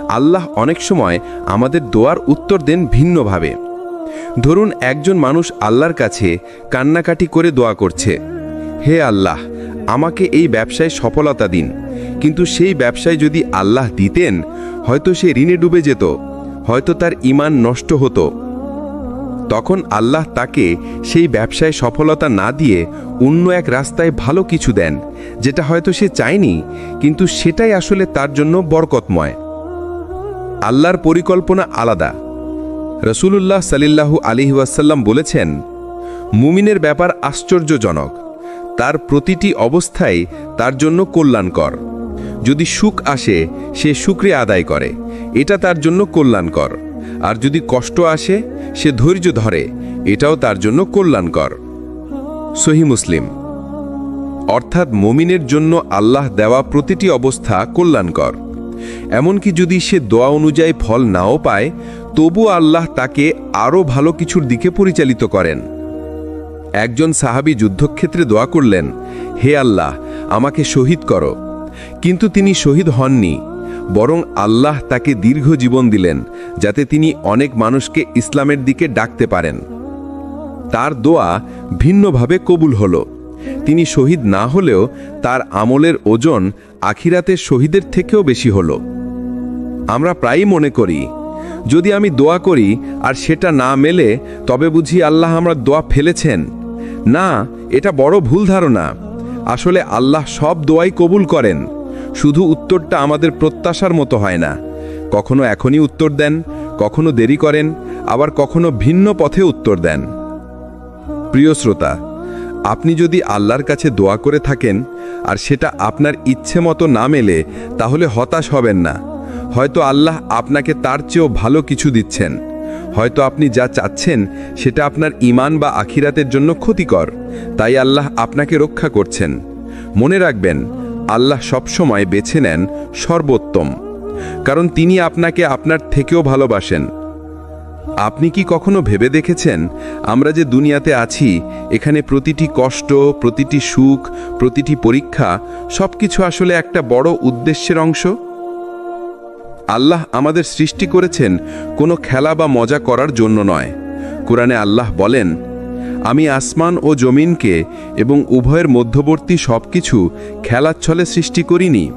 আল্লাহ অনেক সময় আমাদের দোয়ার উত্তর দেন ভিন্নভাবে। ধরুন, একজন মানুষ আল্লাহর কাছে কান্নাকাটি করে দোয়া করছে, হে আল্লাহ, আমাকে এই ব্যবসায় সফলতা দিন। কিন্তু সেই ব্যবসায় যদি আল্লাহ দিতেন, হয়তো সে ঋণে ডুবে যেত, হয়তো তার ঈমান নষ্ট হতো। তখন আল্লাহ তাকে সেই ব্যবসায় সফলতা না দিয়ে অন্য এক রাস্তায় ভালো কিছু দেন, যেটা হয়তো সে চায়নি, কিন্তু সেটাই আসলে তার জন্য বরকতময়। আল্লাহর পরিকল্পনা আলাদা। রাসূলুল্লাহ সাল্লাল্লাহু আলাইহি ওয়াসাল্লাম বলেছেন, মুমিনের ব্যাপার আশ্চর্যজনক, তার প্রতিটি অবস্থায় তার জন্য কল্যাণকর। যদি সুখ আসে সে শুকরিয়া আদায় করে, এটা তার জন্য কল্যাণকর। আর যদি কষ্ট আসে সে ধৈর্য ধরে, এটাও তার জন্য কল্যাণকর। সহিহ মুসলিম। অর্থাৎ মুমিনের জন্য আল্লাহ দেওয়া প্রতিটি অবস্থা কল্যাণকর। এমনকি যদি সে দোয়া অনুযায়ী ফল নাও পায়, তবু আল্লাহ তাকে আরও ভালো কিছুর দিকে পরিচালিত করেন। একজন সাহাবী যুদ্ধক্ষেত্রে দোয়া করলেন, হে আল্লাহ, আমাকে শহীদ করো। কিন্তু তিনি শহীদ হননি, বরং আল্লাহ তাকে দীর্ঘ জীবন দিলেন, যাতে তিনি অনেক মানুষকে ইসলামের দিকে ডাকতে পারেন। তার দোয়া ভিন্নভাবে কবুল হল। তিনি শহীদ না হলেও তার আমলের ওজন আখিরাতের শহীদের থেকেও বেশি হল। আমরা প্রায়ই মনে করি, যদি আমি দোয়া করি আর সেটা না মেলে, তবে বুঝি আল্লাহ আমার দোয়া ফেলেছেন। না, এটা বড় ভুল ধারণা। আসলে আল্লাহ সব দোয়াই কবুল করেন, শুধু উত্তরটা আমাদের প্রত্যাশার মতো হয় না। কখনো এখনই উত্তর দেন, কখনো দেরি করেন, আবার কখনো ভিন্ন পথে উত্তর দেন। প্রিয় শ্রোতা, আপনি যদি আল্লাহর কাছে দোয়া করে থাকেন আর সেটা আপনার ইচ্ছে মতো না মেলে, তাহলে হতাশ হবেন না। হয়তো আল্লাহ আপনাকে তার চেয়েও ভালো কিছু দিচ্ছেন। হয়তো আপনি যা চাচ্ছেন সেটা আপনার ঈমান বা আখিরাতের জন্য ক্ষতিকর, তাই আল্লাহ আপনাকে রক্ষা করছেন। মনে রাখবেন, আল্লাহ সবসময় বেছে নেন সর্বোত্তম, কারণ তিনি আপনাকে আপনার থেকেও ভালোবাসেন। আপনি কি কখনো ভেবে দেখেছেন, আমরা যে দুনিয়াতে আছি, এখানে প্রতিটি কষ্ট, প্রতিটি সুখ, প্রতিটি পরীক্ষা, সবকিছু আসলে একটা বড় উদ্দেশ্যের অংশ? আল্লাহ আমাদের সৃষ্টি করেছেন কোনো খেলা বা মজা করার জন্য নয়। কুরআনে আল্লাহ বলেন, আমি আসমান ও জমিনকে এবং উভয়ের মধ্যবর্তী সবকিছু খেলার ছলে সৃষ্টি করিনি।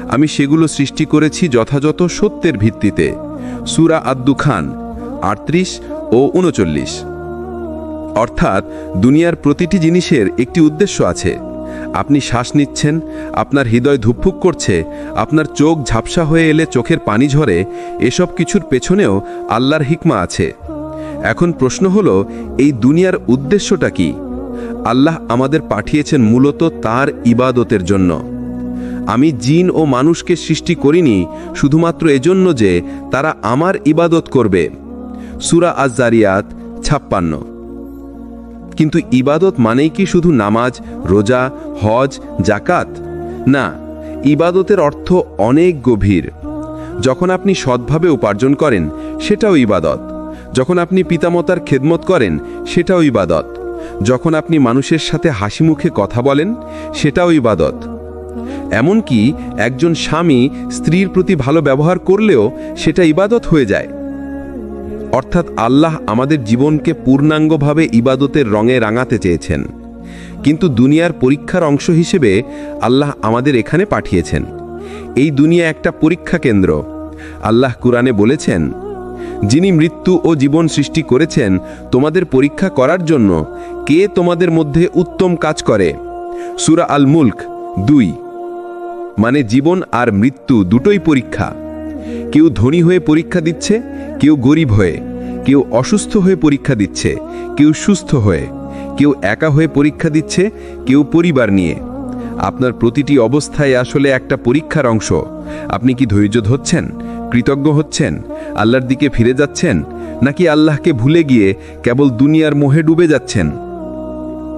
আমি সেগুলো সৃষ্টি করেছি যথাযথ সত্যের ভিত্তিতে। সূরা আদ-দুখান 38 ও 39। অর্থাৎ দুনিয়ার প্রতিটি জিনিসের একটি উদ্দেশ্য আছে। আপনি শ্বাস নিচ্ছেন, আপনার হৃদয় ধুকপুক করছে, আপনার চোখ ঝাপসা হয়ে এলে চোখের পানি ঝরে, এসব কিছুর পেছনেও আল্লাহর হিকমা আছে। এখন প্রশ্ন হলো, এই দুনিয়ার উদ্দেশ্যটা কি? আল্লাহ আমাদের পাঠিয়েছেন মূলত তার ইবাদতের জন্য। আমি জিন ও মানুষকে সৃষ্টি করিনি শুধুমাত্র এজন্য যে তারা আমার ইবাদত করবে। সূরা আজ-জারিয়াত 56। কিন্তু ইবাদত মানেই কি শুধু নামাজ, রোজা, হজ, যাকাত? না, ইবাদতের অর্থ অনেক গভীর। যখন আপনি সৎভাবে উপার্জন করেন সেটাও ইবাদত। যখন আপনি পিতামাতার খেদমত করেন সেটাও ইবাদত। যখন আপনি মানুষের সাথে হাসি মুখে কথা বলেন সেটাও ইবাদত। এমনকি একজন স্বামী স্ত্রীর প্রতি ভালো ব্যবহার করলেও সেটা ইবাদত হয়ে যায়। অর্থাৎ আল্লাহ আমাদের জীবনকে পূর্ণাঙ্গভাবে ইবাদতের রঙে রাঙাতে চেয়েছেন। কিন্তু দুনিয়ার পরীক্ষার অংশ হিসেবে আল্লাহ আমাদের এখানে পাঠিয়েছেন। এই দুনিয়া একটা পরীক্ষা কেন্দ্র। আল্লাহ কুরআনে বলেছেন, যিনি মৃত্যু ও জীবন সৃষ্টি করেছেন তোমাদের পরীক্ষা করার জন্য, কে তোমাদের মধ্যে উত্তম কাজ করে। সূরা আল মুলক 2। মানে জীবন আর মৃত্যু দুটোই পরীক্ষা। কেউ ধনী হয়ে পরীক্ষা দিচ্ছে, কেউ গরিব হয়ে, কেউ অসুস্থ হয়ে পরীক্ষা দিচ্ছে, কেউ সুস্থ হয়ে, কেউ একা হয়ে পরীক্ষা দিচ্ছে, কেউ পরিবার নিয়ে। আপনার প্রতিটি অবস্থায় আসলে একটা পরীক্ষার অংশ। আপনি কি ধৈর্য ধরছেন, কৃতজ্ঞ হচ্ছেন, আল্লাহর দিকে ফিরে যাচ্ছেন, নাকি আল্লাহকে ভুলে গিয়ে কেবল দুনিয়ার মোহে ডুবে যাচ্ছেন?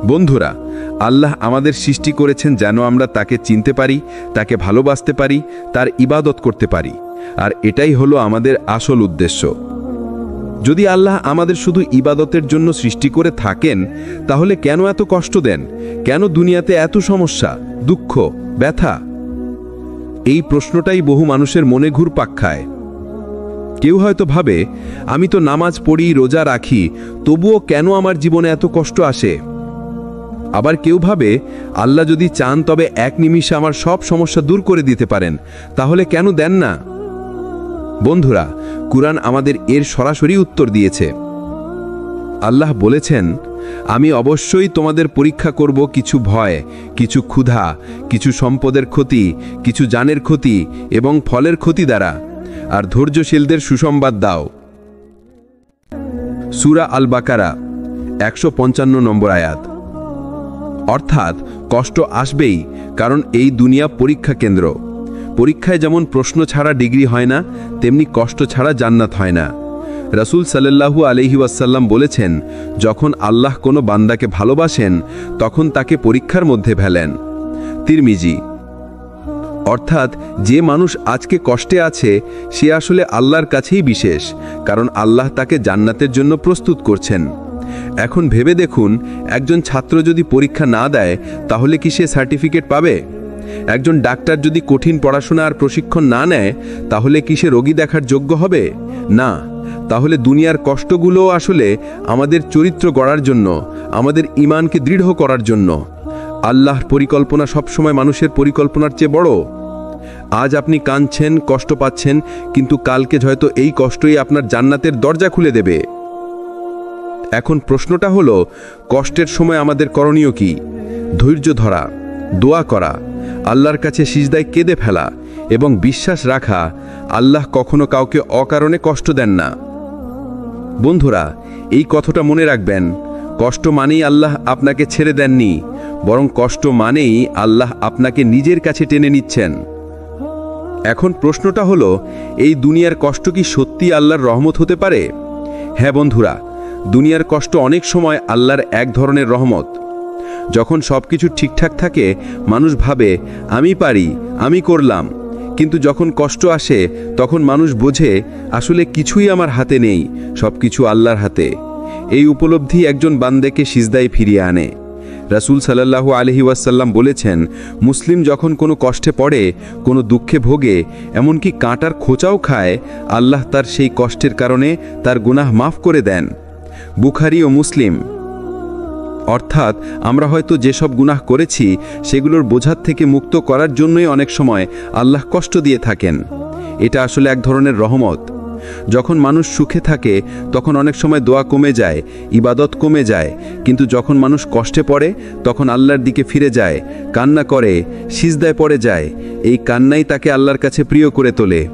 বন্ধুরা, আল্লাহ আমাদের সৃষ্টি করেছেন যেন আমরা তাকে চিনতে পারি, তাকে ভালোবাসতে পারি, তার ইবাদত করতে পারি। আর এটাই হলো আমাদের আসল উদ্দেশ্য। যদি আল্লাহ আমাদের শুধু ইবাদতের জন্য সৃষ্টি করে থাকেন, তাহলে কেন এত কষ্ট দেন? কেন দুনিয়াতে এত সমস্যা, দুঃখ, ব্যথা? এই প্রশ্নটাই বহু মানুষের মনে ঘুরপাক খায়। কেউ হয়তো ভাবে, আমি তো নামাজ পড়ি, রোজা রাখি, তবুও কেন আমার জীবনে এত কষ্ট আসে? আবার কেউ ভাবে, আল্লাহ যদি চান তবে এক নিমিষে আমার সব সমস্যা দূর করে দিতে পারেন, তাহলে কেন দেন না? বন্ধুরা, কুরআন আমাদের এর সরাসরি উত্তর দিয়েছে। আল্লাহ বলেছেন, আমি অবশ্যই তোমাদের পরীক্ষা করব কিছু ভয়, কিছু ক্ষুধা, কিছু সম্পদের ক্ষতি, কিছু জানের ক্ষতি এবং ফলের ক্ষতি দ্বারা, আর ধৈর্যশীলদের সুসংবাদ দাও। সূরা আল বাকারা 155 নম্বর আয়াত। অর্থাৎ কষ্ট আসবেই, কারণ এই দুনিয়া পরীক্ষা কেন্দ্র। পরীক্ষায় যেমন প্রশ্ন ছাড়া ডিগ্রি হয় না, তেমনি কষ্ট ছাড়া জান্নাত হয় না। রাসূল সাল্লাল্লাহু আলাইহি ওয়াসাল্লাম বলেছেন, যখন আল্লাহ কোনো বান্দাকে ভালোবাসেন তখন তাকে পরীক্ষার মধ্যে ফেলেন। তিরমিজি। অর্থাৎ যে মানুষ আজকে কষ্টে আছে সে আসলে আল্লাহর কাছেই বিশেষ, কারণ আল্লাহ তাকে জান্নাতের জন্য প্রস্তুত করছেন। এখন ভেবে দেখুন, একজন ছাত্র যদি পরীক্ষা না দেয় তাহলে কি সে সার্টিফিকেট পাবে? একজন ডাক্তার যদি কঠিন পড়াশোনা আর প্রশিক্ষণ না নেয় তাহলে কি সে রোগী দেখার যোগ্য হবে? না। তাহলে দুনিয়ার কষ্টগুলো আসলে আমাদের চরিত্র গড়ার জন্য, আমাদের ঈমানকে দৃঢ় করার জন্য। আল্লাহর পরিকল্পনা সবসময় মানুষের পরিকল্পনার চেয়ে বড়। আজ আপনি কাঁদছেন, কষ্ট পাচ্ছেন, কিন্তু কালকে হয়তো এই কষ্টই আপনার জান্নাতের দরজা খুলে দেবে। এখন প্রশ্নটা হলো, কষ্টের সময় আমাদের করণীয় কি? ধৈর্য ধরা, দোয়া করা, আল্লাহর কাছে সিজদায় কেঁদে ফেলা এবং বিশ্বাস রাখা, আল্লাহ কখনো কাউকে অকারণে কষ্ট দেন না। বন্ধুরা, এই কথাটা মনে রাখবেন, কষ্ট মানেই আল্লাহ আপনাকে ছেড়ে দেননি, বরং কষ্ট মানেই আল্লাহ আপনাকে নিজের কাছে টেনে নিচ্ছেন। এখন প্রশ্নটা হলো, এই দুনিয়ার কষ্ট কি সত্যি আল্লাহর রহমত হতে পারে? হ্যাঁ বন্ধুরা, দুনিয়ার কষ্ট অনেক সময় আল্লাহর এক ধরনের রহমত। যখন সবকিছু ঠিকঠাক থাকে মানুষ ভাবে, আমি পারি, আমি করলাম। কিন্তু যখন কষ্ট আসে তখন মানুষ বোঝে, আসলে কিছুই আমার হাতে নেই, সবকিছু আল্লাহর হাতে। এই উপলব্ধি একজন বান্দাকে সিজদায় ফিরিয়ে আনে। রাসূল সাল্লাল্লাহু আলাইহি ওয়াসাল্লাম বলেছেন, মুসলিম যখন কোনো কষ্টে পড়ে, কোনো দুঃখে ভোগে, এমনকি কাঁটার খোঁচাও খায়, আল্লাহ তার সেই কষ্টের কারণে তার গুনাহ মাফ করে দেন। বুখারী ও মুসলিম। অর্থাৎ আমরা হয়তো যেসব গুনাহ করেছি সেগুলোর বোঝার থেকে মুক্ত করার জন্যই অনেক সময় আল্লাহ কষ্ট দিয়ে থাকেন। এটা আসলে এক ধরনের রহমত। যখন মানুষ সুখে থাকে তখন অনেক সময় দোয়া কমে যায়, ইবাদত কমে যায়, কিন্তু যখন মানুষ কষ্টে পড়ে তখন আল্লাহর দিকে ফিরে যায়, কান্না করে, সিজদায় পড়ে যায়। এই কান্নাই তাকে আল্লাহর কাছে প্রিয় করে তোলে।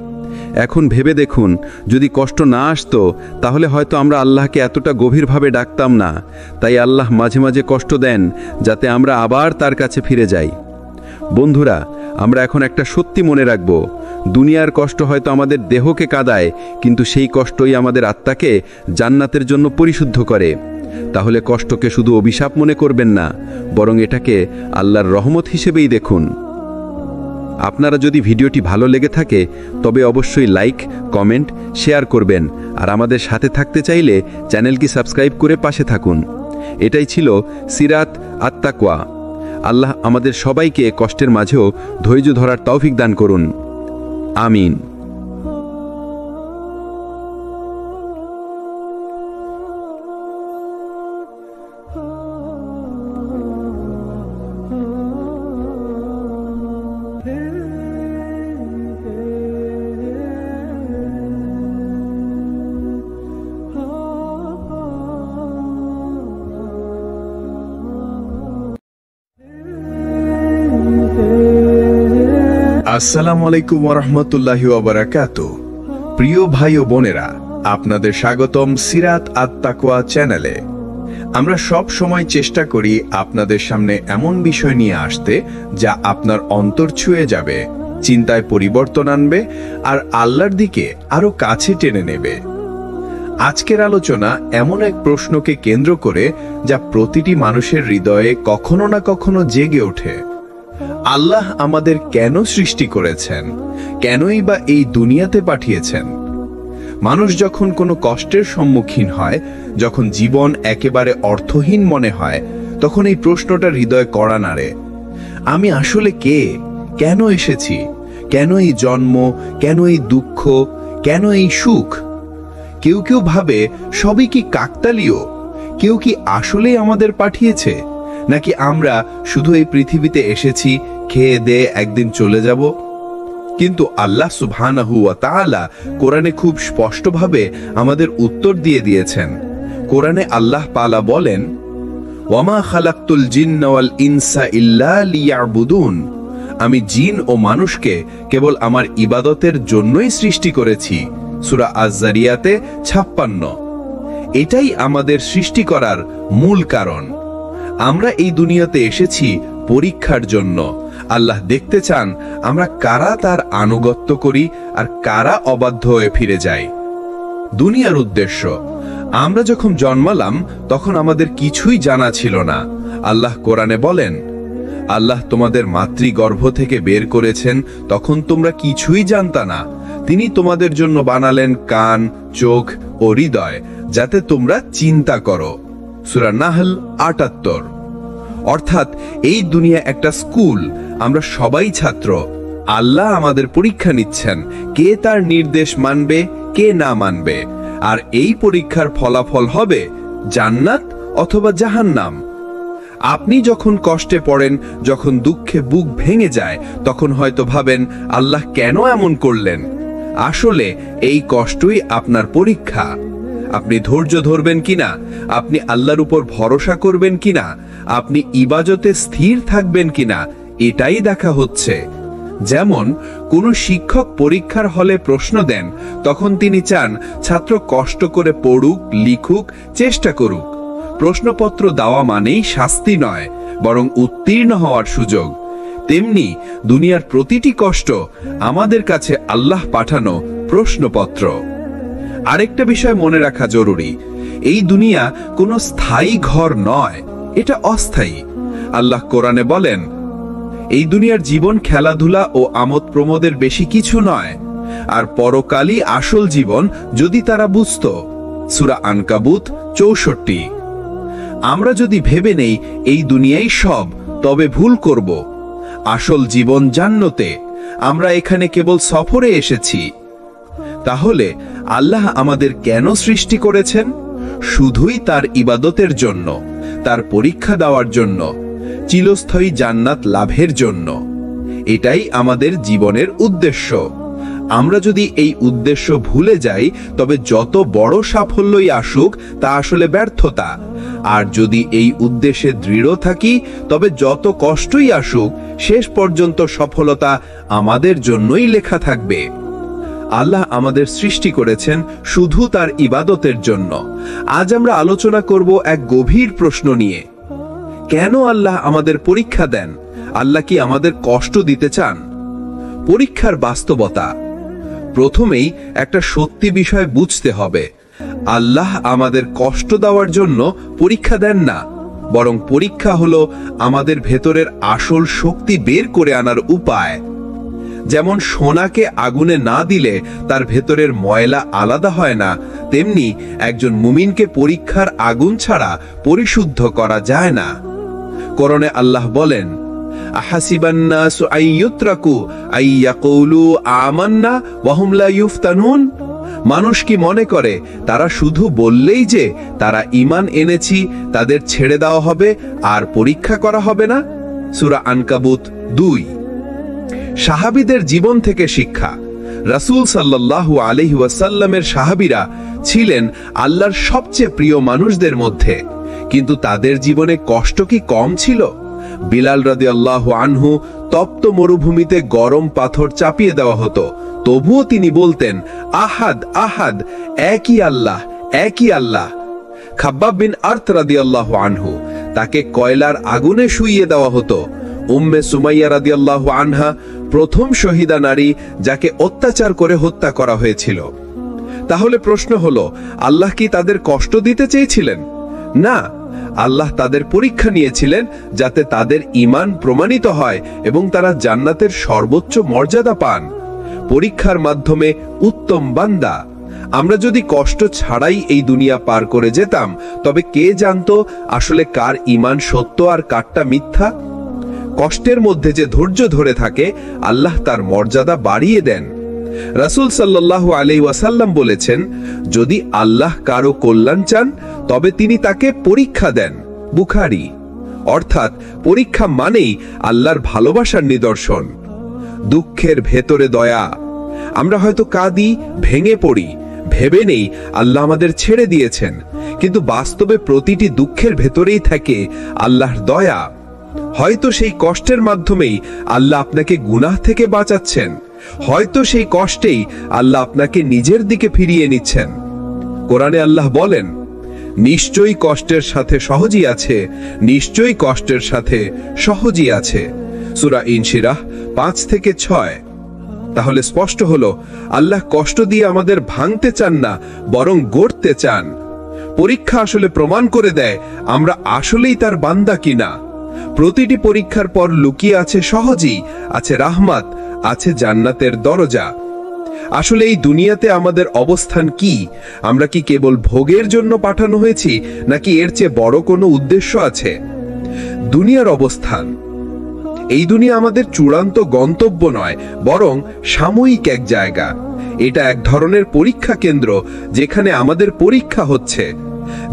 এখন ভেবে দেখুন, যদি কষ্ট না আসতো তাহলে হয়তো আমরা আল্লাহকে এতটা গভীরভাবে ডাকতাম না। তাই আল্লাহ মাঝে মাঝে কষ্ট দেন যাতে আমরা আবার তার কাছে ফিরে যাই। বন্ধুরা, আমরা এখন একটা সত্যি মনে রাখব, দুনিয়ার কষ্ট হয়তো আমাদের দেহকে কাঁদায়, কিন্তু সেই কষ্টই আমাদের আত্মাকে জান্নাতের জন্য পরিশুদ্ধ করে। তাহলে কষ্টকে শুধু অভিশাপ মনে করবেন না, বরং এটাকে আল্লাহর রহমত হিসেবেই দেখুন। আপনারা যদি ভিডিওটি ভালো লেগে থাকে তবে অবশ্যই লাইক, কমেন্ট, শেয়ার করবেন, আর আমাদের সাথে থাকতে চাইলে চ্যানেলটি সাবস্ক্রাইব করে পাশে থাকুন। এটাই ছিল সিরাত আত-তাকওয়া। আল্লাহ আমাদের সবাইকে কষ্টের মাঝেও ধৈর্য ধরার তৌফিক দান করুন। আমিন। আসসালামু আলাইকুম ওয়ারাহমাতুল্লাহি ওয়া বারাকাতু। প্রিয় ভাই ও বোনেরা, আপনাদের স্বাগতম সিরাত আত-তাকওয়া চ্যানেলে। আমরা সব সময় চেষ্টা করি আপনাদের সামনে এমন বিষয় নিয়ে আসতে যা আপনার অন্তর ছুঁয়ে যাবে, চিন্তায় পরিবর্তন আনবে আর আল্লাহর দিকে আরো কাছে টেনে নেবে। আজকের আলোচনা এমন এক প্রশ্নকে কেন্দ্র করে যা প্রতিটি মানুষের হৃদয়ে কখনো না কখনো জেগে ওঠে। আল্লাহ আমাদের কেন সৃষ্টি করেছেন? কেনই বা এই দুনিয়াতে পাঠিয়েছেন? মানুষ যখন কোনো কষ্টের সম্মুখীন হয়, যখন জীবন একেবারে অর্থহীন মনে হয়, তখন এই প্রশ্নটা হৃদয়ে কড়া নাড়ে। আমি আসলে কে? কেন এসেছি? কেন এই জন্ম? কেন এই দুঃখ? কেন এই সুখ? কেউ কেউ ভাবে সবই কি কাকতালীয়? কেউ কি আসলেই আমাদের পাঠিয়েছে, নাকি আমরা শুধু এই পৃথিবীতে এসেছি, খেয়ে দেয়ে একদিন চলে যাব? কিন্তু আল্লাহ সুবহানাহু ওয়া তাআলা কোরআনে খুব স্পষ্টভাবে আমাদের উত্তর দিয়ে দিয়েছেন। কোরআনে আল্লাহ পালা বলেন, ওয়ামা খালাকতুল জিন্না ওয়াল ইনসা ইল্লা লিয়াবুদুন। আমি জিন ও মানুষকে কেবল আমার ইবাদতের জন্যই সৃষ্টি করেছি। সূরা আয-যারিয়াতে 56। এটাই আমাদের সৃষ্টি করার মূল কারণ। আমরা এই দুনিয়াতে এসেছি পরীক্ষার জন্য। আল্লাহ দেখতে চান আমরা কারা তার আনুগত্য করি আর কারা অবাধ্য হয়ে ফিরে যাই। দুনিয়ার উদ্দেশ্য, আমরা যখন জন্মালাম তখন আমাদের কিছুই জানা ছিল না। আল্লাহ কোরআনে বলেন, আল্লাহ তোমাদের মাতৃগর্ভ থেকে বের করেছেন, তখন তোমরা কিছুই জানতা না। তিনি তোমাদের জন্য বানালেন কান, চোখ ও হৃদয়, যাতে তোমরা চিন্তা করো। সূরা নাহল ৭৮। অর্থাৎ এই দুনিয়া একটা স্কুল, আমরা সবাই ছাত্র। আল্লাহ আমাদের পরীক্ষা নিচ্ছেন, কে তার নির্দেশ মানবে, কে না মানবে। আর এই পরীক্ষার ফলাফল হবে জান্নাত অথবা জাহান্নাম। আপনি যখন কষ্টে পড়েন, যখন দুঃখে বুক ভেঙে যায়, তখন হয়তো ভাবেন আল্লাহ কেন এমন করলেন। আসলে এই কষ্টই আপনার পরীক্ষা। আপনি ধৈর্য ধরবেন কিনা, আপনি আল্লাহর উপর ভরসা করবেন কিনা, আপনি ইবাদতে স্থির থাকবেন কিনা, এটাই দেখা হচ্ছে। যেমন কোন শিক্ষক পরীক্ষার হলে প্রশ্ন দেন, তখন তিনি চান ছাত্র কষ্ট করে পড়ুক, লিখুক, চেষ্টা করুক। প্রশ্নপত্র দেওয়া মানেই শাস্তি নয়, বরং উত্তীর্ণ হওয়ার সুযোগ। তেমনি দুনিয়ার প্রতিটি কষ্ট আমাদের কাছে আল্লাহ পাঠানো প্রশ্নপত্র। আরেকটা বিষয় মনে রাখা জরুরি, এই দুনিয়া কোনো স্থায়ী ঘর নয়, এটা অস্থায়ী। আল্লাহ কোরআনে বলেন, এই দুনিয়ার জীবন খেলাধুলা ও আমোদ প্রমোদের বেশি কিছু নয়, আর পরকালই আসল জীবন যদি তারা বুঝত। সূরা আনকাবুত ৬৪। আমরা যদি ভেবে নেই এই দুনিয়াই সব, তবে ভুল করব। আসল জীবন জান্নাতে, আমরা এখানে কেবল সফরে এসেছি। তাহলে আল্লাহ আমাদের কেন সৃষ্টি করেছেন? শুধুই তার ইবাদতের জন্য, তার পরীক্ষা দেওয়ার জন্য, চিরস্থায়ী জান্নাত লাভের জন্য। এটাই আমাদের জীবনের উদ্দেশ্য। আমরা যদি এই উদ্দেশ্য ভুলে যাই, তবে যত বড় সাফল্যই আসুক তা আসলে ব্যর্থতা। আর যদি এই উদ্দেশ্যে দৃঢ় থাকি, তবে যত কষ্টই আসুক শেষ পর্যন্ত সফলতা আমাদের জন্যই লেখা থাকবে। আল্লাহ আমাদের সৃষ্টি করেছেন শুধু তার ইবাদতের জন্য। আজ আমরা আলোচনা করব এক গভীর প্রশ্ন নিয়ে। কেন আল্লাহ আমাদের পরীক্ষা দেন? আল্লাহ কি আমাদের কষ্ট দিতে চান? পরীক্ষার বাস্তবতা। প্রথমেই একটা সত্যি বিষয় বুঝতে হবে, আল্লাহ আমাদের কষ্ট দেওয়ার জন্য পরীক্ষা দেন না, বরং পরীক্ষা হলো আমাদের ভেতরের আসল শক্তি বের করে আনার উপায়। যেমন সোনাকে আগুনে না দিলে তার ভেতরের ময়লা আলাদা হয় না, তেমনি একজন মুমিনকে পরীক্ষার আগুন ছাড়া পরিশুদ্ধ করা যায় না। কোরআনে আল্লাহ বলেন, আহাসিবান নাসু আইয়ুতরাকু আইয়াকুলু আমান্না ওয়া হুম লা ইফতানুন। মানুষ কি মনে করে তারা শুধু বললেই যে তারা ঈমান এনেছি তাদের ছেড়ে দেওয়া হবে আর পরীক্ষা করা হবে না? সূরা আনকাবুত 2। সাহাবীদের জীবন থেকে শিক্ষা। রাসূল সাল্লাল্লাহু আলাইহি ওয়াসাল্লামের সাহাবীরা ছিলেন আল্লাহর সবচেয়ে প্রিয় মানুষদের মধ্যে, কিন্তু তাদের জীবনে কষ্ট কি কম ছিল? বিলাল রাদিয়াল্লাহু আনহু তপ্ত মরুভূমিতে গরম পাথর চাপিয়ে দেওয়া হতো, তবুও তিনি বলতেন, আহাদ আহাদ, একই আল্লাহ, একই আল্লাহ। খাব্বাব বিন আরত রাদিয়াল্লাহু আনহু, তাকে কয়লার আগুনে শুইয়ে দেওয়া হতো। উম্মে সুমাইয়া রাদিয়াল্লাহু আনহা প্রথম শহীদা নারী, যাকে অত্যাচার করে হত্যা করা হয়েছিল। তাহলে প্রশ্ন হলো, আল্লাহ কি তাদের কষ্ট দিতে চেয়েছিলেন? না, আল্লাহ তাদের পরীক্ষা নিয়েছিলেন যাতে তাদের ঈমান প্রমাণিত হয় এবং তারা জান্নাতের সর্বোচ্চ মর্যাদা পান। পরীক্ষার মাধ্যমে উত্তম বান্দা। আমরা যদি কষ্ট ছাড়াই এই দুনিয়া পার করে যেতাম, তবে কে জানতো আসলে কার ঈমান সত্য আর কারটা মিথ্যা? কষ্টের মধ্যে যে ধৈর্য ধরে থাকে, আল্লাহ তার মর্যাদা বাড়িয়ে দেন। রাসূল সাল্লাল্লাহু আলাইহি ওয়াসাল্লাম বলেছেন, যদি আল্লাহ কারো কল্যাণ চান তবে তিনি তাকে পরীক্ষা দেন। বুখারী। অর্থাৎ পরীক্ষা মানেই আল্লাহর ভালোবাসার নিদর্শন। দুঃখের ভেতরে দয়া। আমরা হয়তো কাঁদি, ভেঙে পড়ি, ভেবে নেই আল্লাহ আমাদের ছেড়ে দিয়েছেন, কিন্তু বাস্তবে প্রতিটি দুঃখের ভেতরেই থাকে আল্লাহর দয়া। হয়তো সেই কষ্টের মাধ্যমেই আল্লাহ আপনাকে গুনাহ থেকে বাঁচাচ্ছেন, হয়তো সেই কষ্টেই আল্লাহ আপনাকে নিজের দিকে ফিরিয়ে নিচ্ছেন। কোরআনে আল্লাহ বলেন, নিশ্চয়ই কষ্টের সাথে সহজই আছে, নিশ্চয়ই কষ্টের সাথে সহজই আছে। সূরা ইনশিরাহ 5-6। তাহলে স্পষ্ট হলো, আল্লাহ কষ্ট দিয়ে আমাদের ভাঙতে চান না, বরং গড়তে চান। পরীক্ষা আসলে প্রমাণ করে দেয় আমরা আসলেই তার বান্দা কিনা। প্রতিটি পরীক্ষার পর লুকিয়ে আছে সহজই, আছে রাহমাত, আছে জান্নাতের দরজা। আসলে এই দুনিয়াতে আমাদের অবস্থান কি? আমরা কি কেবল ভোগের জন্য পাঠানো হয়েছি, নাকি এর চেয়ে বড় কোনো উদ্দেশ্য আছে? দুনিয়ার অবস্থান। এই দুনিয়া আমাদের চূড়ান্ত গন্তব্য নয়, বরং সাময়িক এক জায়গা। এটা এক ধরনের পরীক্ষা কেন্দ্র, যেখানে আমাদের পরীক্ষা হচ্ছে।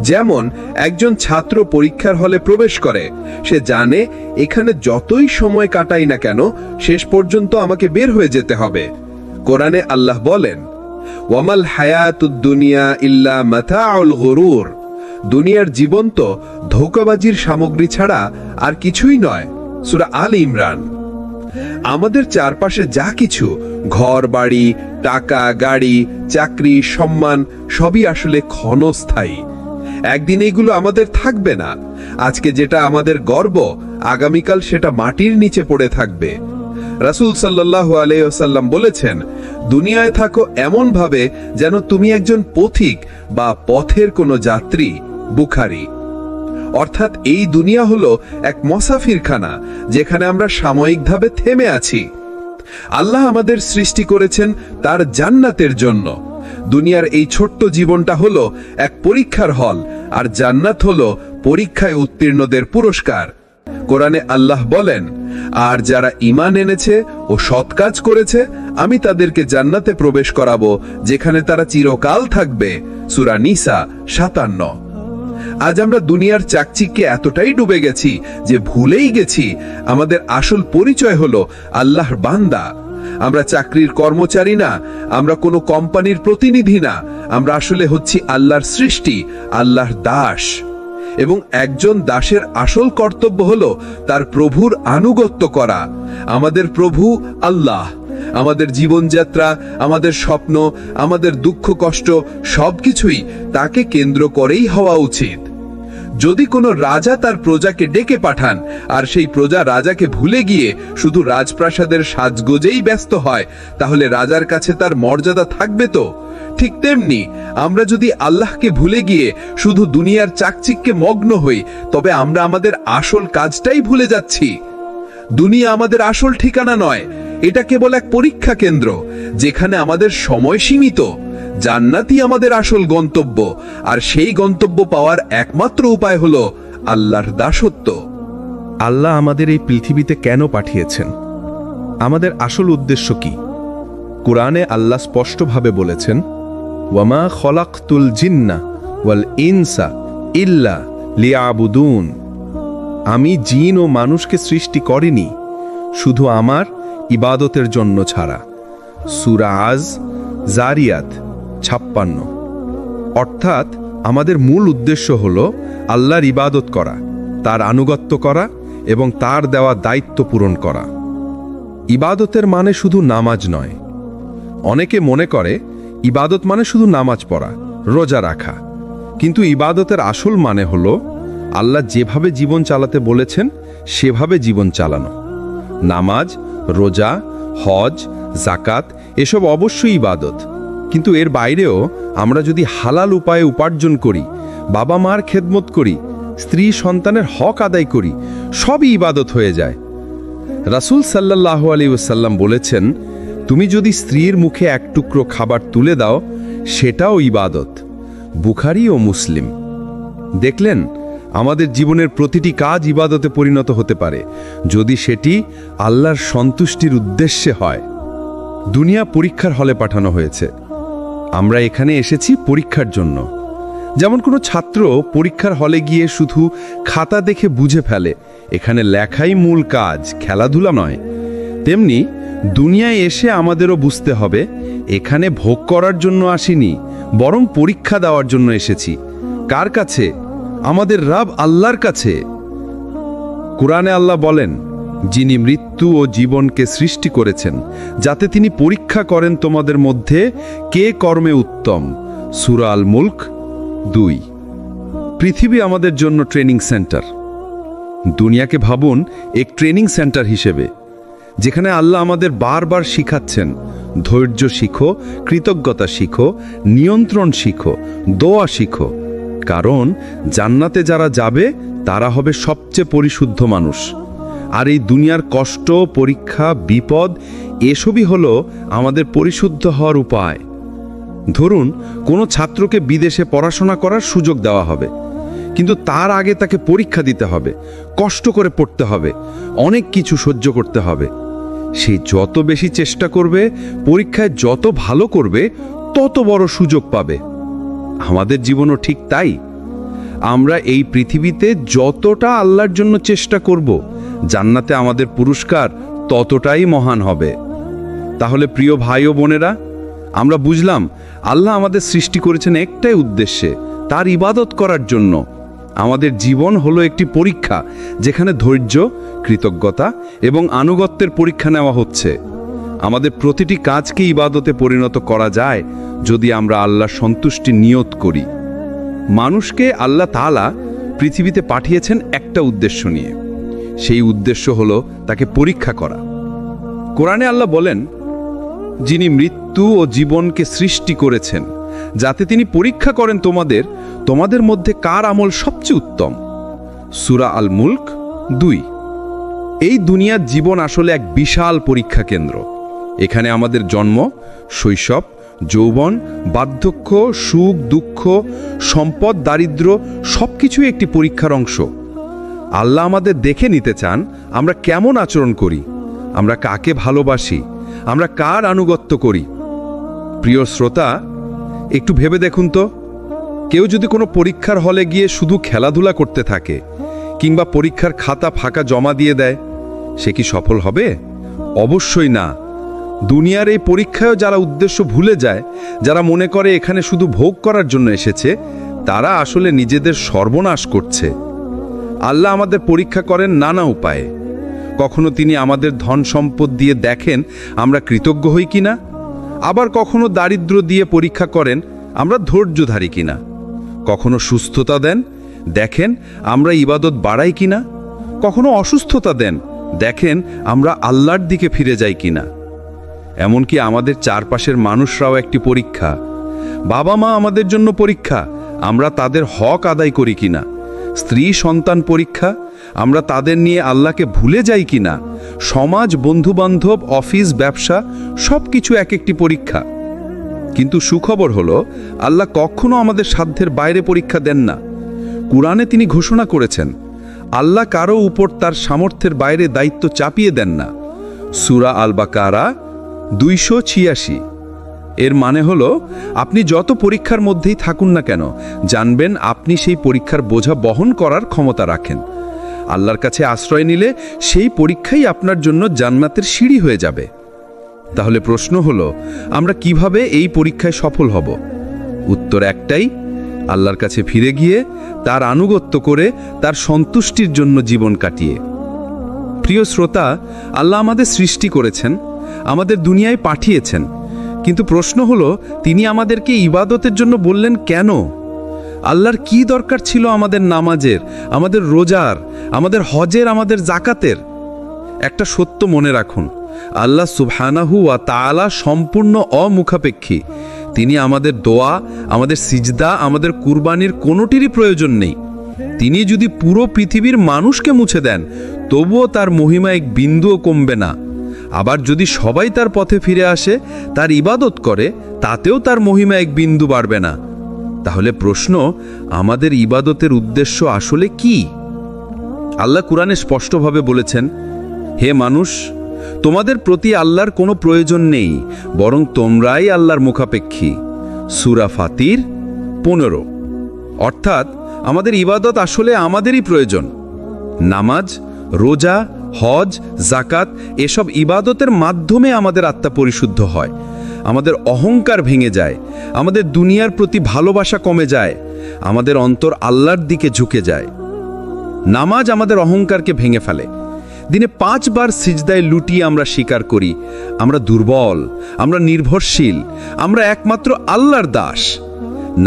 যেমন একজন ছাত্র পরীক্ষার হলে প্রবেশ করে, সে জানে এখানে যতই সময় কাটাই না কেন, শেষ পর্যন্ত আমাকে বের হয়ে যেতে হবে। কোরআনে আল্লাহ বলেন, ওয়ামাল হায়াতুদ দুনিয়া ইল্লা মাতাউল গুরুর। দুনিয়ার জীবন তো ধোঁকাবাজির সামগ্রী ছাড়া আর কিছুই নয়। সূরা আল ইমরান। আমাদের চারপাশে যা কিছু, ঘর বাড়ি, টাকা, গাড়ি, চাকরি, সম্মান, সবই আসলে ক্ষণস্থায়ী। একদিন এগুলো আমাদের থাকবে না। আজকে যেটা আমাদের গর্ব, আগামীকাল সেটা মাটির নিচে পড়ে থাকবে। রাসূল সাল্লাল্লাহু আলাইহি ওয়াসাল্লাম বলেছেন, দুনিয়ায় থাকো এমন ভাবে যেন তুমি একজন পথিক বা পথের কোনো যাত্রী। বুখারী। অর্থাৎ এই দুনিয়া হলো এক মুসাফিরখানা, যেখানে আমরা সাময়িকভাবে থেমে আছি। আল্লাহ আমাদের সৃষ্টি করেছেন তার জান্নাতের জন্য। দুনিয়ার এই ছোট্ট জীবনটা হলো এক পরীক্ষার হল, আর জান্নাত হলো পরীক্ষায় উত্তীর্ণদের পুরস্কার। কোরআনে আল্লাহ বলেন, আর যারা ঈমান এনেছে ও সৎ কাজ করেছে, আমি তাদেরকে জান্নাতে প্রবেশ করাবো, যেখানে তারা চিরকাল থাকবে। সূরা নিসা 57। আজ আমরা দুনিয়ার চাকচিক্যে এতটাই ডুবে গেছি যে ভুলেই গেছি আমাদের আসল পরিচয় হলো আল্লাহর বান্দা। আমরা চাকরির কর্মচারী না, আমরা কোনো কোম্পানির প্রতিনিধি না, আমরা আসলে হচ্ছি আল্লাহর সৃষ্টি, আল্লাহর দাস। এবং একজন দাসের আসল কর্তব্য হলো তার প্রভুর আনুগত্য করা। আমাদের প্রভু আল্লাহ। আমাদের জীবনযাত্রা, আমাদের স্বপ্ন, আমাদের দুঃখ কষ্ট সবকিছুই তাকে কেন্দ্র করেই হওয়া উচিত। যদি কোনো রাজা তার প্রজাকে ডেকে পাঠান আর সেই প্রজা রাজাকে ভুলে গিয়ে শুধু রাজপ্রাসাদের সাজগোজেই ব্যস্ত হয়, তাহলে রাজার কাছে তার মর্যাদা থাকবে তো? ঠিক তেমনি আমরা যদি আল্লাহকে ভুলে গিয়ে শুধু দুনিয়ার চাকচিক্যে মগ্ন হই, তবে আমরা আমাদের আসল কাজটাই ভুলে যাচ্ছি। দুনিয়া আমাদের আসল ঠিকানা নয়, এটা কেবল এক পরীক্ষা কেন্দ্র যেখানে আমাদের সময় সীমিত। জান্নাতই আমাদের আসল গন্তব্য, আর সেই গন্তব্য পাওয়ার একমাত্র উপায় হলো আল্লাহর দাসত্ব। আল্লাহ আমাদের এই পৃথিবীতে কেন পাঠিয়েছেন? আমাদের আসল উদ্দেশ্য কি? কুরআনে আল্লাহ স্পষ্টভাবে বলেছেন, ওয়ামা খলাকতুল জিন্না ওয়াল ইনসা ইল্লা লিয়াবুদুন। আমি জিন ও মানুষকে সৃষ্টি করিনি শুধু আমার ইবাদতের জন্য ছাড়া। সূরা আজ জারিয়াত 56। অর্থাৎ আমাদের মূল উদ্দেশ্য হল আল্লাহর ইবাদত করা, তার আনুগত্য করা এবং তার দেওয়া দায়িত্ব পূরণ করা। ইবাদতের মানে শুধু নামাজ নয়। অনেকে মনে করে ইবাদত মানে শুধু নামাজ পড়া, রোজা রাখা। কিন্তু ইবাদতের আসল মানে হল আল্লাহ যেভাবে জীবন চালাতে বলেছেন সেভাবে জীবন চালানো। নামাজ, রোজা, হজ, জাকাত এসব অবশ্যই ইবাদত, কিন্তু এর বাইরেও আমরা যদি হালাল উপায়ে উপার্জন করি, বাবা মার খেদমত করি, স্ত্রী সন্তানের হক আদায় করি, সবই ইবাদত হয়ে যায়। রাসূল সাল্লাল্লাহু আলাইহি ওয়াসাল্লাম বলেছেন, তুমি যদি স্ত্রীর মুখে এক টুকরো খাবার তুলে দাও, সেটাও ইবাদত। বুখারী ও মুসলিম। দেখলেন, আমাদের জীবনের প্রতিটি কাজ ইবাদতে পরিণত হতে পারে যদি সেটি আল্লাহর সন্তুষ্টির উদ্দেশ্যে হয়। দুনিয়া পরীক্ষার হলে পাঠানো হয়েছে। আমরা এখানে এসেছি পরীক্ষার জন্য। যেমন কোনো ছাত্র পরীক্ষার হলে গিয়ে শুধু খাতা দেখে বুঝে ফেলে এখানে লেখাই মূল কাজ, খেলাধুলা নয়, তেমনি দুনিয়ায় এসে আমাদেরও বুঝতে হবে এখানে ভোগ করার জন্য আসিনি, বরং পরীক্ষা দেওয়ার জন্য এসেছি। কার কাছে? আমাদের রব আল্লাহর কাছে। কুরআনে আল্লাহ বলেন, যিনি মৃত্যু ও জীবনকে সৃষ্টি করেছেন যাতে তিনি পরীক্ষা করেন তোমাদের মধ্যে কে কর্মে উত্তম। সূরা আল মুলক 2। পৃথিবী আমাদের জন্য ট্রেনিং সেন্টার। দুনিয়াকে ভাবুন এক ট্রেনিং সেন্টার হিসেবে, যেখানে আল্লাহ আমাদের বারবার শিখাচ্ছেন, ধৈর্য শিখো, কৃতজ্ঞতা শিখো, নিয়ন্ত্রণ শিখো, দোয়া শিখো। কারণ জান্নাতে যারা যাবে তারা হবে সবচেয়ে পরিশুদ্ধ মানুষ। আর এই দুনিয়ার কষ্ট, পরীক্ষা, বিপদ এসবই হলো আমাদের পরিশুদ্ধ হওয়ার উপায়। ধরুন কোনো ছাত্রকে বিদেশে পড়াশোনা করার সুযোগ দেওয়া হবে, কিন্তু তার আগে তাকে পরীক্ষা দিতে হবে, কষ্ট করে পড়তে হবে, অনেক কিছু সহ্য করতে হবে। সে যত বেশি চেষ্টা করবে, পরীক্ষায় যত ভালো করবে, তত বড় সুযোগ পাবে। আমাদের জীবনও ঠিক তাই। আমরা এই পৃথিবীতে যতটা আল্লাহর জন্য চেষ্টা করব, জান্নাতে আমাদের পুরস্কার ততটাই মহান হবে। তাহলে প্রিয় ভাই ও বোনেরা, আমরা বুঝলাম আল্লাহ আমাদের সৃষ্টি করেছেন একটাই উদ্দেশ্যে, তার ইবাদত করার জন্য। আমাদের জীবন হলো একটি পরীক্ষা, যেখানে ধৈর্য, কৃতজ্ঞতা এবং আনুগত্যের পরীক্ষা নেওয়া হচ্ছে। আমাদের প্রতিটি কাজকে ইবাদতে পরিণত করা যায় যদি আমরা আল্লাহর সন্তুষ্টি নিয়ত করি। মানুষকে আল্লাহ তাআলা পৃথিবীতে পাঠিয়েছেন একটা উদ্দেশ্য নিয়ে। সেই উদ্দেশ্য হলো তাকে পরীক্ষা করা। কোরআনে আল্লাহ বলেন, যিনি মৃত্যু ও জীবনকে সৃষ্টি করেছেন যাতে তিনি পরীক্ষা করেন তোমাদের মধ্যে কার আমল সবচেয়ে উত্তম। সূরা আল মুলক 2। এই দুনিয়ার জীবন আসলে এক বিশাল পরীক্ষা কেন্দ্র। এখানে আমাদের জন্ম, শৈশব, যৌবন, বার্ধক্য, সুখ, দুঃখ, সম্পদ, দারিদ্র্য সবকিছুই একটি পরীক্ষার অংশ। আল্লাহ আমাদের দেখে নিতে চান আমরা কেমন আচরণ করি, আমরা কাকে ভালোবাসি, আমরা কার আনুগত্য করি। প্রিয় শ্রোতা, একটু ভেবে দেখুন তো, কেউ যদি কোনো পরীক্ষার হলে গিয়ে শুধু খেলাধুলা করতে থাকে কিংবা পরীক্ষার খাতা ফাঁকা জমা দিয়ে দেয়, সে কি সফল হবে? অবশ্যই না। দুনিয়ার এই পরীক্ষায়ও যারা উদ্দেশ্য ভুলে যায়, যারা মনে করে এখানে শুধু ভোগ করার জন্য এসেছে, তারা আসলে নিজেদের সর্বনাশ করছে। আল্লাহ আমাদের পরীক্ষা করেন নানা উপায়ে। কখনো তিনি আমাদের ধন সম্পদ দিয়ে দেখেন আমরা কৃতজ্ঞ হই কিনা, আবার কখনো দারিদ্র্য দিয়ে পরীক্ষা করেন আমরা ধৈর্যধারী কিনা। কখনো সুস্থতা দেন, দেখেন আমরা ইবাদত বাড়াই কিনা। কখনো অসুস্থতা দেন, দেখেন আমরা আল্লাহর দিকে ফিরে যাই কিনা। এমনকি আমাদের চারপাশের মানুষরাও একটি পরীক্ষা। বাবা মা আমাদের জন্য পরীক্ষা, আমরা তাদের হক আদায় করি কিনা। স্ত্রী সন্তান পরীক্ষা, আমরা তাদের নিয়ে আল্লাহকে ভুলে যাই কিনা। সমাজ, বন্ধুবান্ধব, অফিস, ব্যবসা সব কিছু এক একটি পরীক্ষা। কিন্তু সুখবর হলো আল্লাহ কখনো আমাদের সাধ্যের বাইরে পরীক্ষা দেন না। কুরআনে তিনি ঘোষণা করেছেন, আল্লাহ কারো উপর তার সামর্থ্যের বাইরে দায়িত্ব চাপিয়ে দেন না। সূরা আল বাকারা 286। এর মানে হলো আপনি যত পরীক্ষার মধ্যেই থাকুন না কেন, জানবেন আপনি সেই পরীক্ষার বোঝা বহন করার ক্ষমতা রাখেন। আল্লাহর কাছে আশ্রয় নিলে সেই পরীক্ষাই আপনার জন্য জান্নাতের সিঁড়ি হয়ে যাবে। তাহলে প্রশ্ন হলো, আমরা কিভাবে এই পরীক্ষায় সফল হব? উত্তর একটাই, আল্লাহর কাছে ফিরে গিয়ে তার আনুগত্য করে তার সন্তুষ্টির জন্য জীবন কাটিয়ে। প্রিয় শ্রোতা, আল্লাহ আমাদের সৃষ্টি করেছেন, আমাদের দুনিয়ায় পাঠিয়েছেন, কিন্তু প্রশ্ন হলো তিনি আমাদেরকে ইবাদতের জন্য বললেন কেন? আল্লাহর কি দরকার ছিল আমাদের নামাজের, আমাদের রোজার, আমাদের হজের, আমাদের জাকাতের? একটা সত্য মনে রাখুন, আল্লাহ সুবহানাহু ওয়া তাআলা সম্পূর্ণ অমুখাপেক্ষী। তিনি আমাদের দোয়া, আমাদের সিজদা, আমাদের কুরবানির কোনোটিরই প্রয়োজন নেই। তিনি যদি পুরো পৃথিবীর মানুষকে মুছে দেন, তবুও তার মহিমা এক বিন্দুও কমবে না। আবার যদি সবাই তার পথে ফিরে আসে, তার ইবাদত করে, তাতেও তার মহিমা এক বিন্দু বাড়বে না। তাহলে প্রশ্ন, আমাদের ইবাদতের উদ্দেশ্য আসলে কি? আল্লাহ কুরআনে স্পষ্টভাবে বলেছেন, হে মানুষ, তোমাদের প্রতি আল্লাহর কোনো প্রয়োজন নেই, বরং তোমরাই আল্লাহর মুখাপেক্ষী। সূরা ফাতির 15। অর্থাৎ আমাদের ইবাদত আসলে আমাদেরই প্রয়োজন। নামাজ, রোজা, হজ, জাকাত এসব ইবাদতের মাধ্যমে আমাদের আত্মা পরিশুদ্ধ হয়, আমাদের অহংকার ভেঙে যায়, আমাদের দুনিয়ার প্রতি ভালোবাসা কমে যায়, আমাদের অন্তর আল্লাহর দিকে ঝুঁকে যায়। নামাজ আমাদের অহংকারকে ভেঙে ফেলে। দিনে 5 বার সিজদায় লুটিয়ে আমরা স্বীকার করি আমরা দুর্বল, আমরা নির্ভরশীল, আমরা একমাত্র আল্লাহর দাস।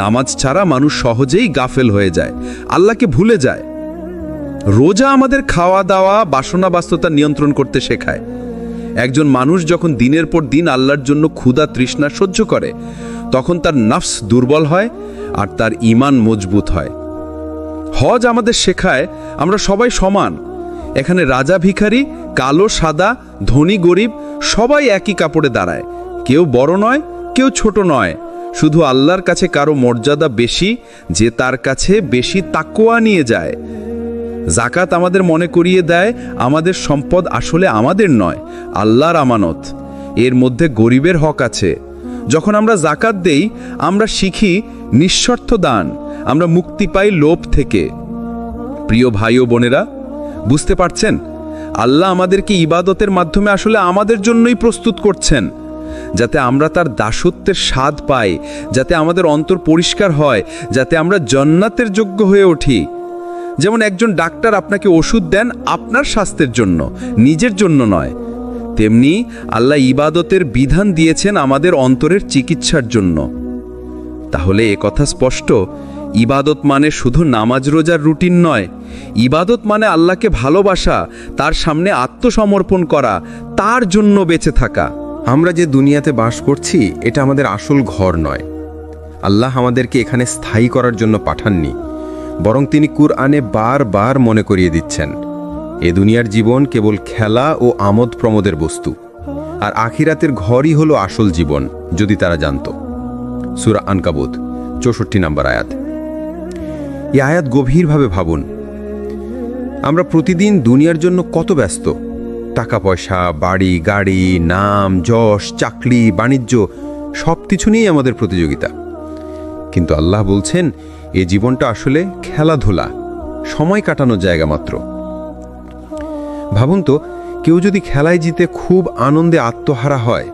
নামাজ ছাড়া মানুষ সহজেই গাফেল হয়ে যায়, আল্লাহকে ভুলে যায়। রোজা আমাদের খাওয়া দাওয়া, বাসনা বাস্ততা নিয়ন্ত্রণ করতে শেখায়। একজন মানুষ যখন দিনের পর দিন আল্লাহর জন্য ক্ষুধা তৃষ্ণা সহ্য করে, তখন তার নফস দুর্বল হয় আর তার ঈমান মজবুত হয়। হজ আমাদের শেখায় আমরা সবাই সমান। এখানে রাজা ভিখারি, কালো সাদা, ধনী গরিব সবাই একই কাপড়ে দাঁড়ায়। কেউ বড় নয়, কেউ ছোট নয়। শুধু আল্লাহর কাছে কারো মর্যাদা বেশি, যে তার কাছে বেশি তাকওয়া নিয়ে যায়। জাকাত আমাদের মনে করিয়ে দেয় আমাদের সম্পদ আসলে আমাদের নয়, আল্লাহর আমানত। এর মধ্যে গরিবের হক আছে। যখন আমরা জাকাত দেই, আমরা শিখি নিঃস্বার্থ দান, আমরা মুক্তি পাই লোভ থেকে। প্রিয় ভাই ও বোনেরা, বুঝতে পারছেন, আল্লাহ আমাদেরকে ইবাদতের মাধ্যমে আসলে আমাদের জন্যই প্রস্তুত করছেন, যাতে আমরা তার দাসত্বের স্বাদ পাই, যাতে আমাদের অন্তর পরিষ্কার হয়, যাতে আমরা জান্নাতের যোগ্য হয়ে উঠি। যেমন একজন ডাক্তার আপনাকে ওষুধ দেন আপনার স্বাস্থ্যের জন্য, নিজের জন্য নয়, তেমনি আল্লাহ ইবাদতের বিধান দিয়েছেন আমাদের অন্তরের চিকিৎসার জন্য। তাহলে এ কথা স্পষ্ট, ইবাদত মানে শুধু নামাজ রোজার রুটিন নয়। ইবাদত মানে আল্লাহকে ভালোবাসা, তার সামনে আত্মসমর্পণ করা, তার জন্য বেঁচে থাকা। আমরা যে দুনিয়াতে বাস করছি, এটা আমাদের আসল ঘর নয়। আল্লাহ আমাদেরকে এখানে স্থায়ী করার জন্য পাঠাননি, বরং তিনি কুরআনে বারবার মনে করিয়ে দিচ্ছেন, এ দুনিয়ার জীবন কেবল খেলা ও আমোদ প্রমোদের বস্তু, আর আখিরাতের ঘরই হলো আসল জীবন, যদি তারা জানত। সূরা আনকাবুত 64 নম্বর আয়াত। এই আয়াত গভীরভাবে ভাবুন। আমরা প্রতিদিন দুনিয়ার জন্য কত ব্যস্ত। টাকা পয়সা, বাড়ি গাড়ি, নাম যশ, চাকরি, বাণিজ্য সব কিছু নিয়েই আমাদের প্রতিযোগিতা। কিন্তু আল্লাহ বলছেন, এ জীবনটা আসলে খেলাধুলা, সময় কাটানোর জায়গা মাত্র। ভাবুন তো, কেউ যদি খেলায় জিতে খুব আনন্দে আত্মহারা হয়,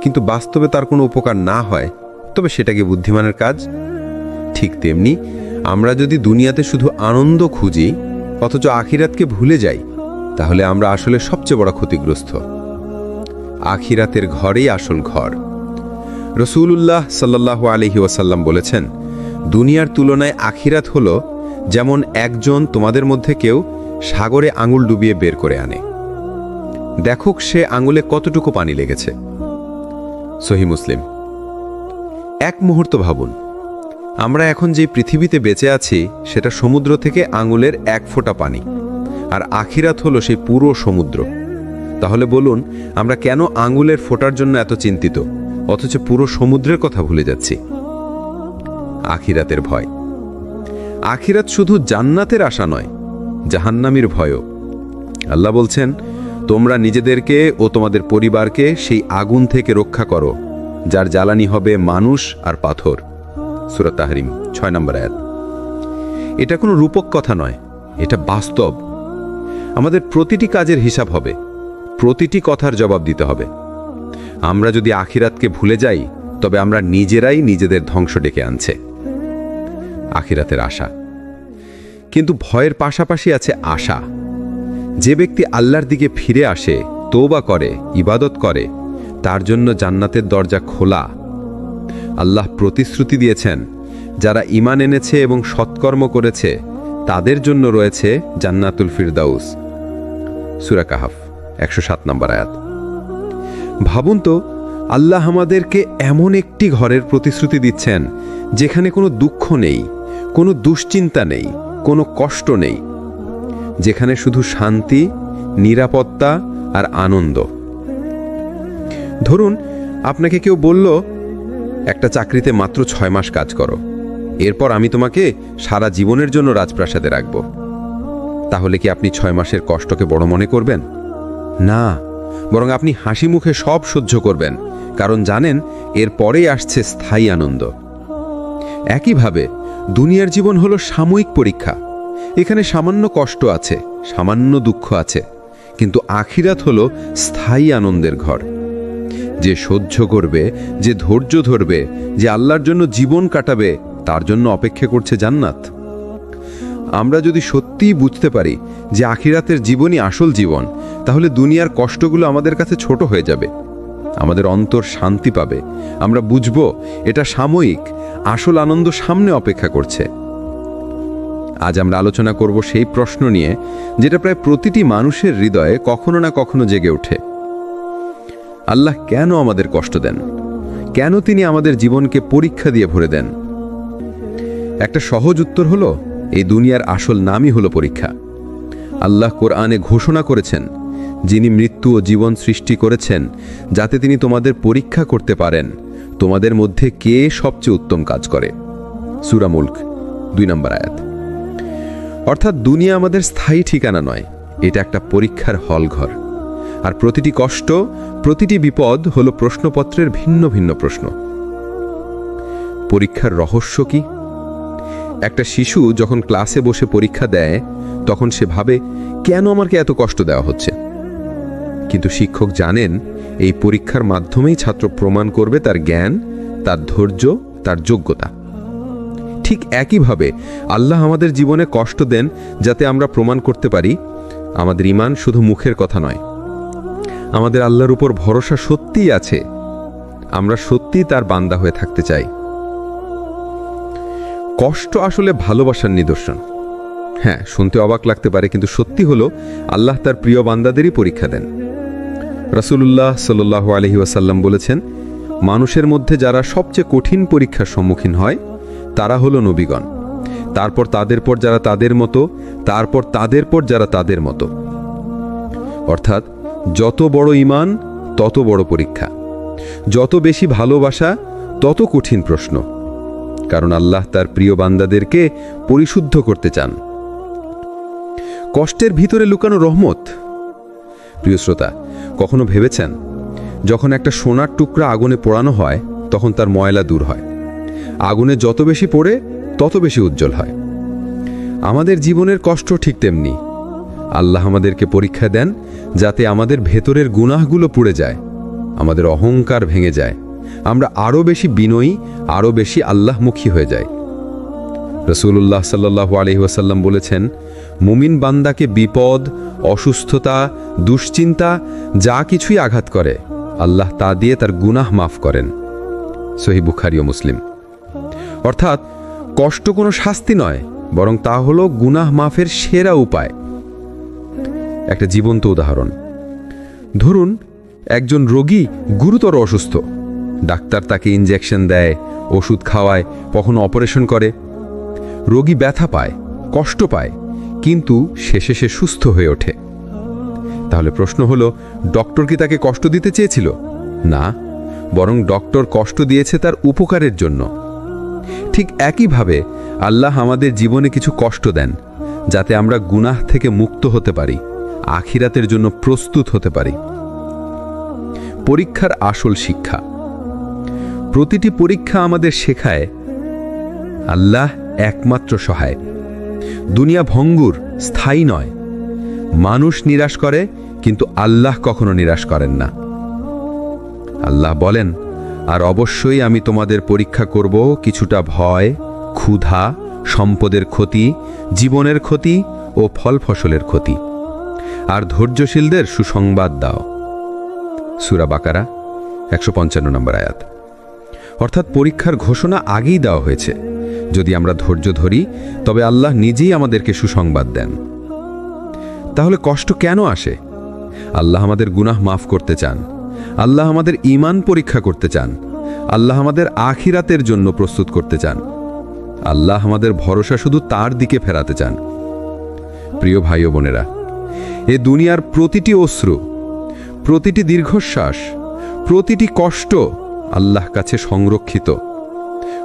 কিন্তু বাস্তবে তার কোনো উপকার না হয়, তবে সেটা কি বুদ্ধিমানের কাজ? ঠিক তেমনি আমরা যদি দুনিয়াতে শুধু আনন্দ খুঁজি, অথচ আখিরাতকে ভুলে যাই, তাহলে আমরা আসলে সবচেয়ে বড় ক্ষতিগ্রস্ত। আখিরাতের ঘরেই আসল ঘর। রাসূলুল্লাহ সাল্লাল্লাহু আলাইহি ওয়াসাল্লাম বলেছেন, দুনিয়ার তুলনায় আখিরাত হলো যেমন একজন তোমাদের মধ্যে কেউ সাগরে আঙুল ডুবিয়ে বের করে আনে, দেখুক সে আঙুলে কতটুকু পানি লেগেছে। সহিহ মুসলিম। এক মুহূর্ত ভাবুন, আমরা এখন যে পৃথিবীতে বেঁচে আছি সেটা সমুদ্র থেকে আঙুলের 1 ফোঁটা পানি, আর আখিরাত হলো সেই পুরো সমুদ্র। তাহলে বলুন, আমরা কেন আঙুলের ফোঁটার জন্য এত চিন্তিত, অথচ পুরো সমুদ্রের কথা ভুলে যাচ্ছি? আখিরাতের ভয়। আখিরাত শুধু জান্নাতের আশা নয়, জাহান্নামীর ভয়ও। আল্লাহ বলছেন, তোমরা নিজেদেরকে ও তোমাদের পরিবারকে সেই আগুন থেকে রক্ষা করো যার জ্বালানি হবে মানুষ আর পাথর। সূরা তাহরিম 6 নম্বর আয়াত। এটা কোনো রূপক কথা নয়, এটা বাস্তব। আমাদের প্রতিটি কাজের হিসাব হবে, প্রতিটি কথার জবাব দিতে হবে। আমরা যদি আখিরাতকে ভুলে যাই, তবে আমরা নিজেরাই নিজেদের ধ্বংস ডেকে আনছে। আখিরাতের আশা। কিন্তু ভয়ের পাশাপাশি আছে আশা। যে ব্যক্তি আল্লাহর দিকে ফিরে আসে, তওবা করে, ইবাদত করে, তার জন্য জান্নাতের দরজা খোলা। আল্লাহ প্রতিশ্রুতি দিয়েছেন, যারা ঈমান এনেছে এবং সৎকর্ম করেছে তাদের জন্য রয়েছে জান্নাতুল ফিরদাউস। সূরা কাহাফ 107 নম্বর আয়াত। ভাবুন তো, আল্লাহ আমাদেরকে এমন একটি ঘরের প্রতিশ্রুতি দিচ্ছেন যেখানে কোনো দুঃখ নেই, কোনো দুশ্চিন্তা নেই, কোনো কষ্ট নেই, যেখানে শুধু শান্তি, নিরাপত্তা আর আনন্দ। ধরুন, আপনাকে কেউ বলল, একটা চাকরিতে মাত্র 6 মাস কাজ করো, এরপর আমি তোমাকে সারা জীবনের জন্য রাজপ্রাসাদে রাখব। তাহলে কি আপনি 6 মাসের কষ্টকে বড় মনে করবেন? না, বরং আপনি হাসি মুখে সব সহ্য করবেন, কারণ জানেন এর পরেই আসছে স্থায়ী আনন্দ। একইভাবে দুনিয়ার জীবন হলো সাময়িক পরীক্ষা। এখানে সামান্য কষ্ট আছে, সামান্য দুঃখ আছে, কিন্তু আখিরাত হলো স্থায়ী আনন্দের ঘর। যে সহ্য করবে, যে ধৈর্য ধরবে, যে আল্লাহর জন্য জীবন কাটাবে, তার জন্য অপেক্ষা করছে জান্নাত। আমরা যদি সত্যিই বুঝতে পারি যে আখিরাতের জীবনই আসল জীবন, তাহলে দুনিয়ার কষ্টগুলো আমাদের কাছে ছোট হয়ে যাবে। আমাদের অন্তর শান্তি পাবে। আমরা বুঝব এটা সাময়িক, আসল আনন্দ সামনে অপেক্ষা করছে। আজ আমরা আলোচনা করব সেই প্রশ্ন নিয়ে যেটা প্রায় প্রতিটি মানুষের হৃদয়ে কখনো না কখনো জেগে ওঠে। আল্লাহ কেন আমাদের কষ্ট দেন? কেন তিনি আমাদের জীবনকে পরীক্ষা দিয়ে ভরে দেন? একটা সহজ উত্তর হলো, এই দুনিয়ার আসল নামই হলো পরীক্ষা। আল্লাহ কোরআনে ঘোষণা করেছেন, যিনি মৃত্যু ও জীবন সৃষ্টি করেছেন যাতে তিনি তোমাদের পরীক্ষা করতে পারেন তোমাদের মধ্যে কে সবচেয়ে উত্তম কাজ করে। সূরা মুলক 2 নম্বর আয়াত। অর্থাৎ দুনিয়া আমাদের স্থায়ী ঠিকানা নয়, এটা একটা পরীক্ষার হলঘর। আর প্রতিটি কষ্ট, প্রতিটি বিপদ হলো প্রশ্নপত্রের ভিন্ন ভিন্ন প্রশ্ন। পরীক্ষার রহস্য কি? একটা শিশু যখন ক্লাসে বসে পরীক্ষা দেয়, তখন সে ভাবে, কেন আমাকে এত কষ্ট দেওয়া হচ্ছে? কিন্তু শিক্ষক জানেন, এই পরীক্ষার মাধ্যমেই ছাত্র প্রমাণ করবে তার জ্ঞান, তার ধৈর্য, তার যোগ্যতা। ঠিক একইভাবে আল্লাহ আমাদের জীবনে কষ্ট দেন যাতে আমরা প্রমাণ করতে পারি আমাদের ঈমান শুধু মুখের কথা নয়, আমাদের আল্লাহর উপর ভরসা সত্যিই আছে, আমরা সত্যিই তার বান্দা হয়ে থাকতে চাই। কষ্ট আসলে ভালোবাসার নিদর্শন। হ্যাঁ, শুনতে অবাক লাগতে পারে, কিন্তু সত্যি হলো আল্লাহ তার প্রিয় বান্দাদেরই পরীক্ষা দেন। রাসূলুল্লাহ সাল্লাল্লাহু আলাইহি ওয়াসাল্লাম বলেছেন, মানুষের মধ্যে যারা সবচেয়ে কঠিন পরীক্ষার সম্মুখীন হয় তারা হলো নবীগণ, তারপর তাদের পর যারা তাদের মতো, তারপর তাদের পর যারা তাদের মতো। অর্থাৎ যত বড় ঈমান তত বড় পরীক্ষা, যত বেশি ভালোবাসা তত কঠিন প্রশ্ন, কারণ আল্লাহ তার প্রিয় বান্দাদেরকে পরিশুদ্ধ করতে চান। কষ্টের ভিতরে লুকানো রহমত। প্রিয় শ্রোতা, কখনো ভেবেছেন যখন একটা সোনার টুকরা আগুনে পোড়ানো হয় তখন তার ময়লা দূর হয়? আগুনে যত বেশি পোড়ে তত বেশি উজ্জ্বল হয়। আমাদের জীবনের কষ্ট ঠিক তেমনি। আল্লাহ আমাদেরকে পরীক্ষা দেন যাতে আমাদের ভেতরের গুনাহগুলো পুড়ে যায়, আমাদের অহংকার ভেঙে যায়, আমরা আরও বেশি বিনয়ী, আরও বেশি আল্লাহমুখী হয়ে যাই। রাসূলুল্লাহ সাল্লাল্লাহু আলাইহি ওয়াসাল্লাম বলেছেন, মুমিন বান্দাকে বিপদ, অসুস্থতা, দুশ্চিন্তা যা কিছুই আঘাত করে, আল্লাহ তা দিয়ে তার গুনাহ মাফ করেন। সহিহ বুখারী ও মুসলিম। অর্থাৎ কষ্ট কোনো শাস্তি নয়, বরং তা হলো গুনাহ মাফের সেরা উপায়। একটা জীবন্ত উদাহরণ, ধরুন একজন রোগী গুরুতর অসুস্থ, ডাক্তার তাকে ইনজেকশন দেয়, ওষুধ খাওয়ায়, কখনো অপারেশন করে। রোগী ব্যথা পায়, কষ্ট পায়, কিন্তু শেষে সে সুস্থ হয়ে ওঠে। তাহলে প্রশ্ন হলো, ডক্টর কি তাকে কষ্ট দিতে চেয়েছিল? না, বরং ডক্টর কষ্ট দিয়েছে তার উপকারের জন্য। ঠিক একইভাবে আল্লাহ আমাদের জীবনে কিছু কষ্ট দেন, যাতে আমরা গুনাহ থেকে মুক্ত হতে পারি, আখিরাতের জন্য প্রস্তুত হতে পারি। পরীক্ষার আসল শিক্ষা। প্রতিটি পরীক্ষা আমাদের শেখায় আল্লাহ একমাত্র সহায়। দুনিয়া ভঙ্গুর, স্থায়ী নয়। মানুষ নিরাশ করে, কিন্তু আল্লাহ কখনো নিরাশ করেন না। আল্লাহ বলেন, আর অবশ্যই আমি তোমাদের পরীক্ষা করব কিছুটা ভয়, ক্ষুধা, সম্পদের ক্ষতি, জীবনের ক্ষতি ও ফল ফসলের ক্ষতি, আর ধৈর্যশীলদের সুসংবাদ দাও। সূরা বাকারা 155 নম্বর আয়াত। অর্থাৎ পরীক্ষার ঘোষণা আগেই দেওয়া হয়েছে। যদি আমরা ধৈর্য ধরি, তবে আল্লাহ নিজেই আমাদেরকে সুসংবাদ দেন। তাহলে কষ্ট কেন আসে? আল্লাহ আমাদের গুনাহ মাফ করতে চান, আল্লাহ আমাদের ঈমান পরীক্ষা করতে চান, আল্লাহ আমাদের আখিরাতের জন্য প্রস্তুত করতে চান, আল্লাহ আমাদের ভরসা শুধু তার দিকে ফেরাতে চান। প্রিয় ভাই ও বোনেরা, এ দুনিয়ার প্রতিটি অশ্রু, প্রতিটি দীর্ঘশ্বাস, প্রতিটি কষ্ট আল্লাহ কাছে সংরক্ষিত।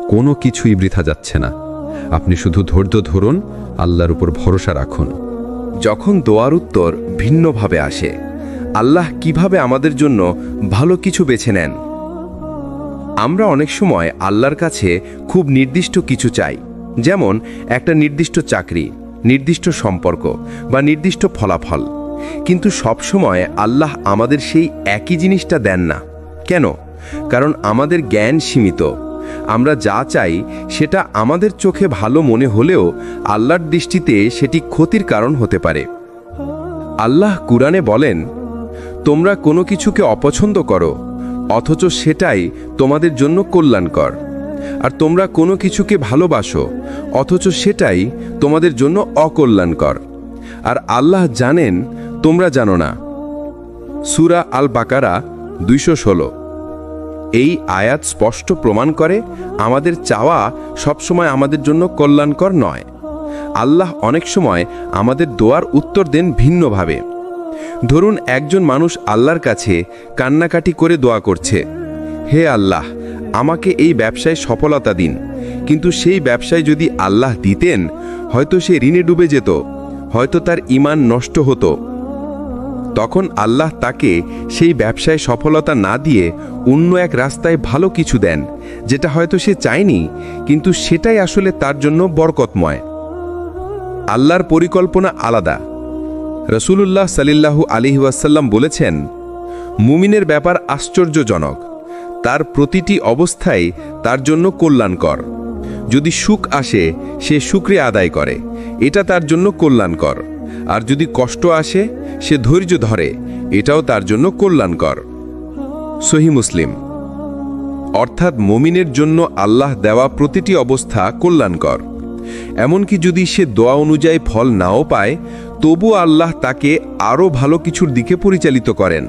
কোনো কিছুই বৃথা যাচ্ছে না। আপনি শুধু ধৈর্য ধরুন, আল্লাহর উপর ভরসা রাখুন। যখন দোয়ার উত্তর ভিন্নভাবে আসে, আল্লাহ কিভাবে আমাদের জন্য ভালো কিছু বেছে নেন? আমরা অনেক সময় আল্লাহর কাছে খুব নির্দিষ্ট কিছু চাই, যেমন একটা নির্দিষ্ট চাকরি, নির্দিষ্ট সম্পর্ক বা নির্দিষ্ট ফলাফল। কিন্তু সব সময় আল্লাহ আমাদের সেই একই জিনিসটা দেন না। কেন? কারণ আমাদের জ্ঞান সীমিত। আমরা যা চাই সেটা আমাদের চোখে ভালো মনে হলেও আল্লাহর দৃষ্টিতে সেটি ক্ষতির কারণ হতে পারে। আল্লাহ কুরআনে বলেন, তোমরা কোনো কিছুকে অপছন্দ করো, অথচ সেটাই তোমাদের জন্য কল্যাণকর। আর তোমরা কোনো কিছুকে ভালোবাসো, অথচ সেটাই তোমাদের জন্য অকল্যাণকর। আর আল্লাহ জানেন, তোমরা জানো না। সূরা আল বাকারা 216। এই আয়াত স্পষ্ট প্রমাণ করে আমাদের চাওয়া সবসময় আমাদের জন্য কল্যাণকর নয়। আল্লাহ অনেক সময় আমাদের দোয়ার উত্তর দেন ভিন্নভাবে। ধরুন একজন মানুষ আল্লাহর কাছে কান্নাকাটি করে দোয়া করছে, হে আল্লাহ, আমাকে এই ব্যবসায় সফলতা দিন। কিন্তু সেই ব্যবসায় যদি আল্লাহ দিতেন, হয়তো সে ঋণে ডুবে যেত, হয়তো তার ঈমান নষ্ট হতো। তখন আল্লাহ তাকে সেই ব্যবসায় সফলতা না দিয়ে অন্য এক রাস্তায় ভালো কিছু দেন, যেটা হয়তো সে চায়নি, কিন্তু সেটাই আসলে তার জন্য বরকতময়। আল্লাহর পরিকল্পনা আলাদা। রাসূলুল্লাহ সাল্লাল্লাহু আলাইহি ওয়াসাল্লাম বলেছেন, মুমিনের ব্যাপার আশ্চর্যজনক। তার প্রতিটি অবস্থায় তার জন্য কল্যাণকর। যদি সুখ আসে, সে শুকরিয়া আদায় করে, এটা তার জন্য কল্যাণকর। আর যদি কষ্ট আসে, সে ধৈর্য ধরে, এটাও তার জন্য কল্যাণকর। সহিহ মুসলিম। অর্থাৎ মুমিনের জন্য আল্লাহ দেওয়া প্রতিটি অবস্থা কল্যাণকর। এমনকি যদি সে দোয়া অনুযায়ী ফল নাও পায়, তবু আল্লাহ তাকে আরও ভালো কিছুর দিকে পরিচালিত করেন।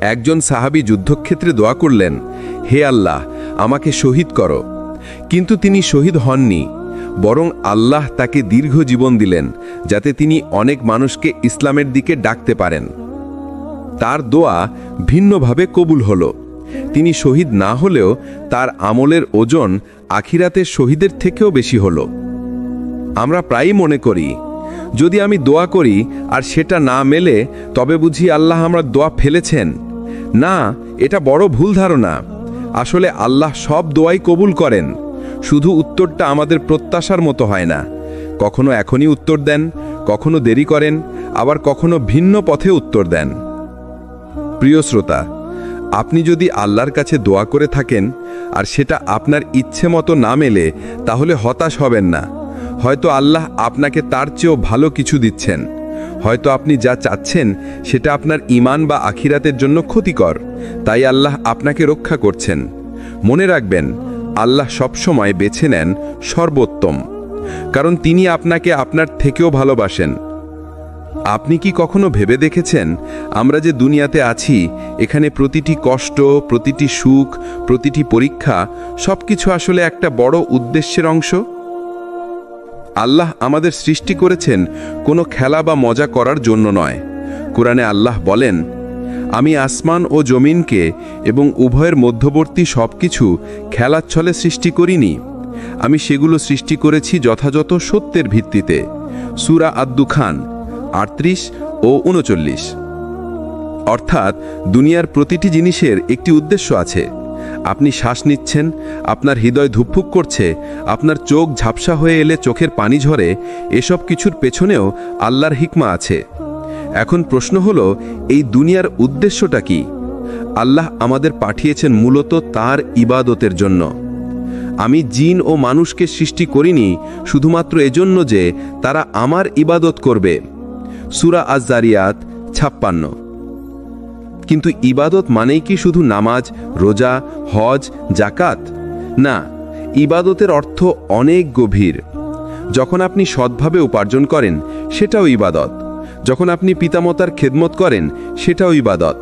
একজন সাহাবী যুদ্ধক্ষেত্রে দোয়া করলেন, হে আল্লাহ, আমাকে শহীদ করো। কিন্তু তিনি শহীদ হননি, বরং আল্লাহ তাকে দীর্ঘ জীবন দিলেন, যাতে তিনি অনেক মানুষকে ইসলামের দিকে ডাকতে পারেন। তার দোয়া ভিন্নভাবে কবুল হল। তিনি শহীদ না হলেও তার আমলের ওজন আখিরাতের শহীদের থেকেও বেশি হল। আমরা প্রায়ই মনে করি, যদি আমি দোয়া করি আর সেটা না মেলে, তবে বুঝি আল্লাহ আমার দোয়া ফেলেছেন। না, এটা বড় ভুল ধারণা। আসলে আল্লাহ সব দোয়াই কবুল করেন, শুধু উত্তরটা আমাদের প্রত্যাশার মতো হয় না। কখনো এখনই উত্তর দেন, কখনো দেরি করেন, আবার কখনো ভিন্ন পথে উত্তর দেন। প্রিয় শ্রোতা, আপনি যদি আল্লাহর কাছে দোয়া করে থাকেন আর সেটা আপনার ইচ্ছে মতো না মেলে, তাহলে হতাশ হবেন না। হয়তো আল্লাহ আপনাকে তার চেয়েও ভালো কিছু দিচ্ছেন। হয়তো আপনি যা চাচ্ছেন সেটা আপনার ঈমান বা আখিরাতের জন্য ক্ষতিকর, তাই আল্লাহ আপনাকে রক্ষা করছেন। মনে রাখবেন, আল্লাহ সবসময় বেছে নেন সর্বোত্তম। কারণ তিনি আপনাকে আপনার থেকেও ভালোবাসেন। আপনি কি কখনো ভেবে দেখেছেন আমরা যে দুনিয়াতে আছি এখানে প্রতিটি কষ্ট, প্রতিটি সুখ, প্রতিটি পরীক্ষা সবকিছু আসলে একটা বড় উদ্দেশ্যের অংশ? আল্লাহ আমাদের সৃষ্টি করেছেন কোনো খেলা বা মজা করার জন্য নয়। কোরআনে আল্লাহ বলেন, আমি আসমান ও জমিনকে এবং উভয়ের মধ্যবর্তী সবকিছু খেলার ছলে সৃষ্টি করিনি, আমি সেগুলো সৃষ্টি করেছি যথাযথ সত্যের ভিত্তিতে। সূরা আদ-দুখান 38 ও 39। অর্থাৎ দুনিয়ার প্রতিটি জিনিসের একটি উদ্দেশ্য আছে। আপনি শ্বাস নিচ্ছেন, আপনার হৃদয় ধুকপুক করছে, আপনার চোখ ঝাপসা হয়ে এলে চোখের পানি ঝরে, এসব কিছুর পেছনেও আল্লাহর হিকমা আছে। এখন প্রশ্ন হলো, এই দুনিয়ার উদ্দেশ্যটা কি? আল্লাহ আমাদের পাঠিয়েছেন মূলত তার ইবাদতের জন্য। আমি জিন ও মানুষকে সৃষ্টি করিনি শুধুমাত্র এজন্য যে তারা আমার ইবাদত করবে। সূরা আজ-জারিয়াত 56। কিন্তু ইবাদত মানেই কি শুধু নামাজ, রোজা, হজ, জাকাত? না, ইবাদতের অর্থ অনেক গভীর। যখন আপনি সৎভাবে উপার্জন করেন সেটাও ইবাদত, যখন আপনি পিতামাতার খেদমত করেন সেটাও ইবাদত,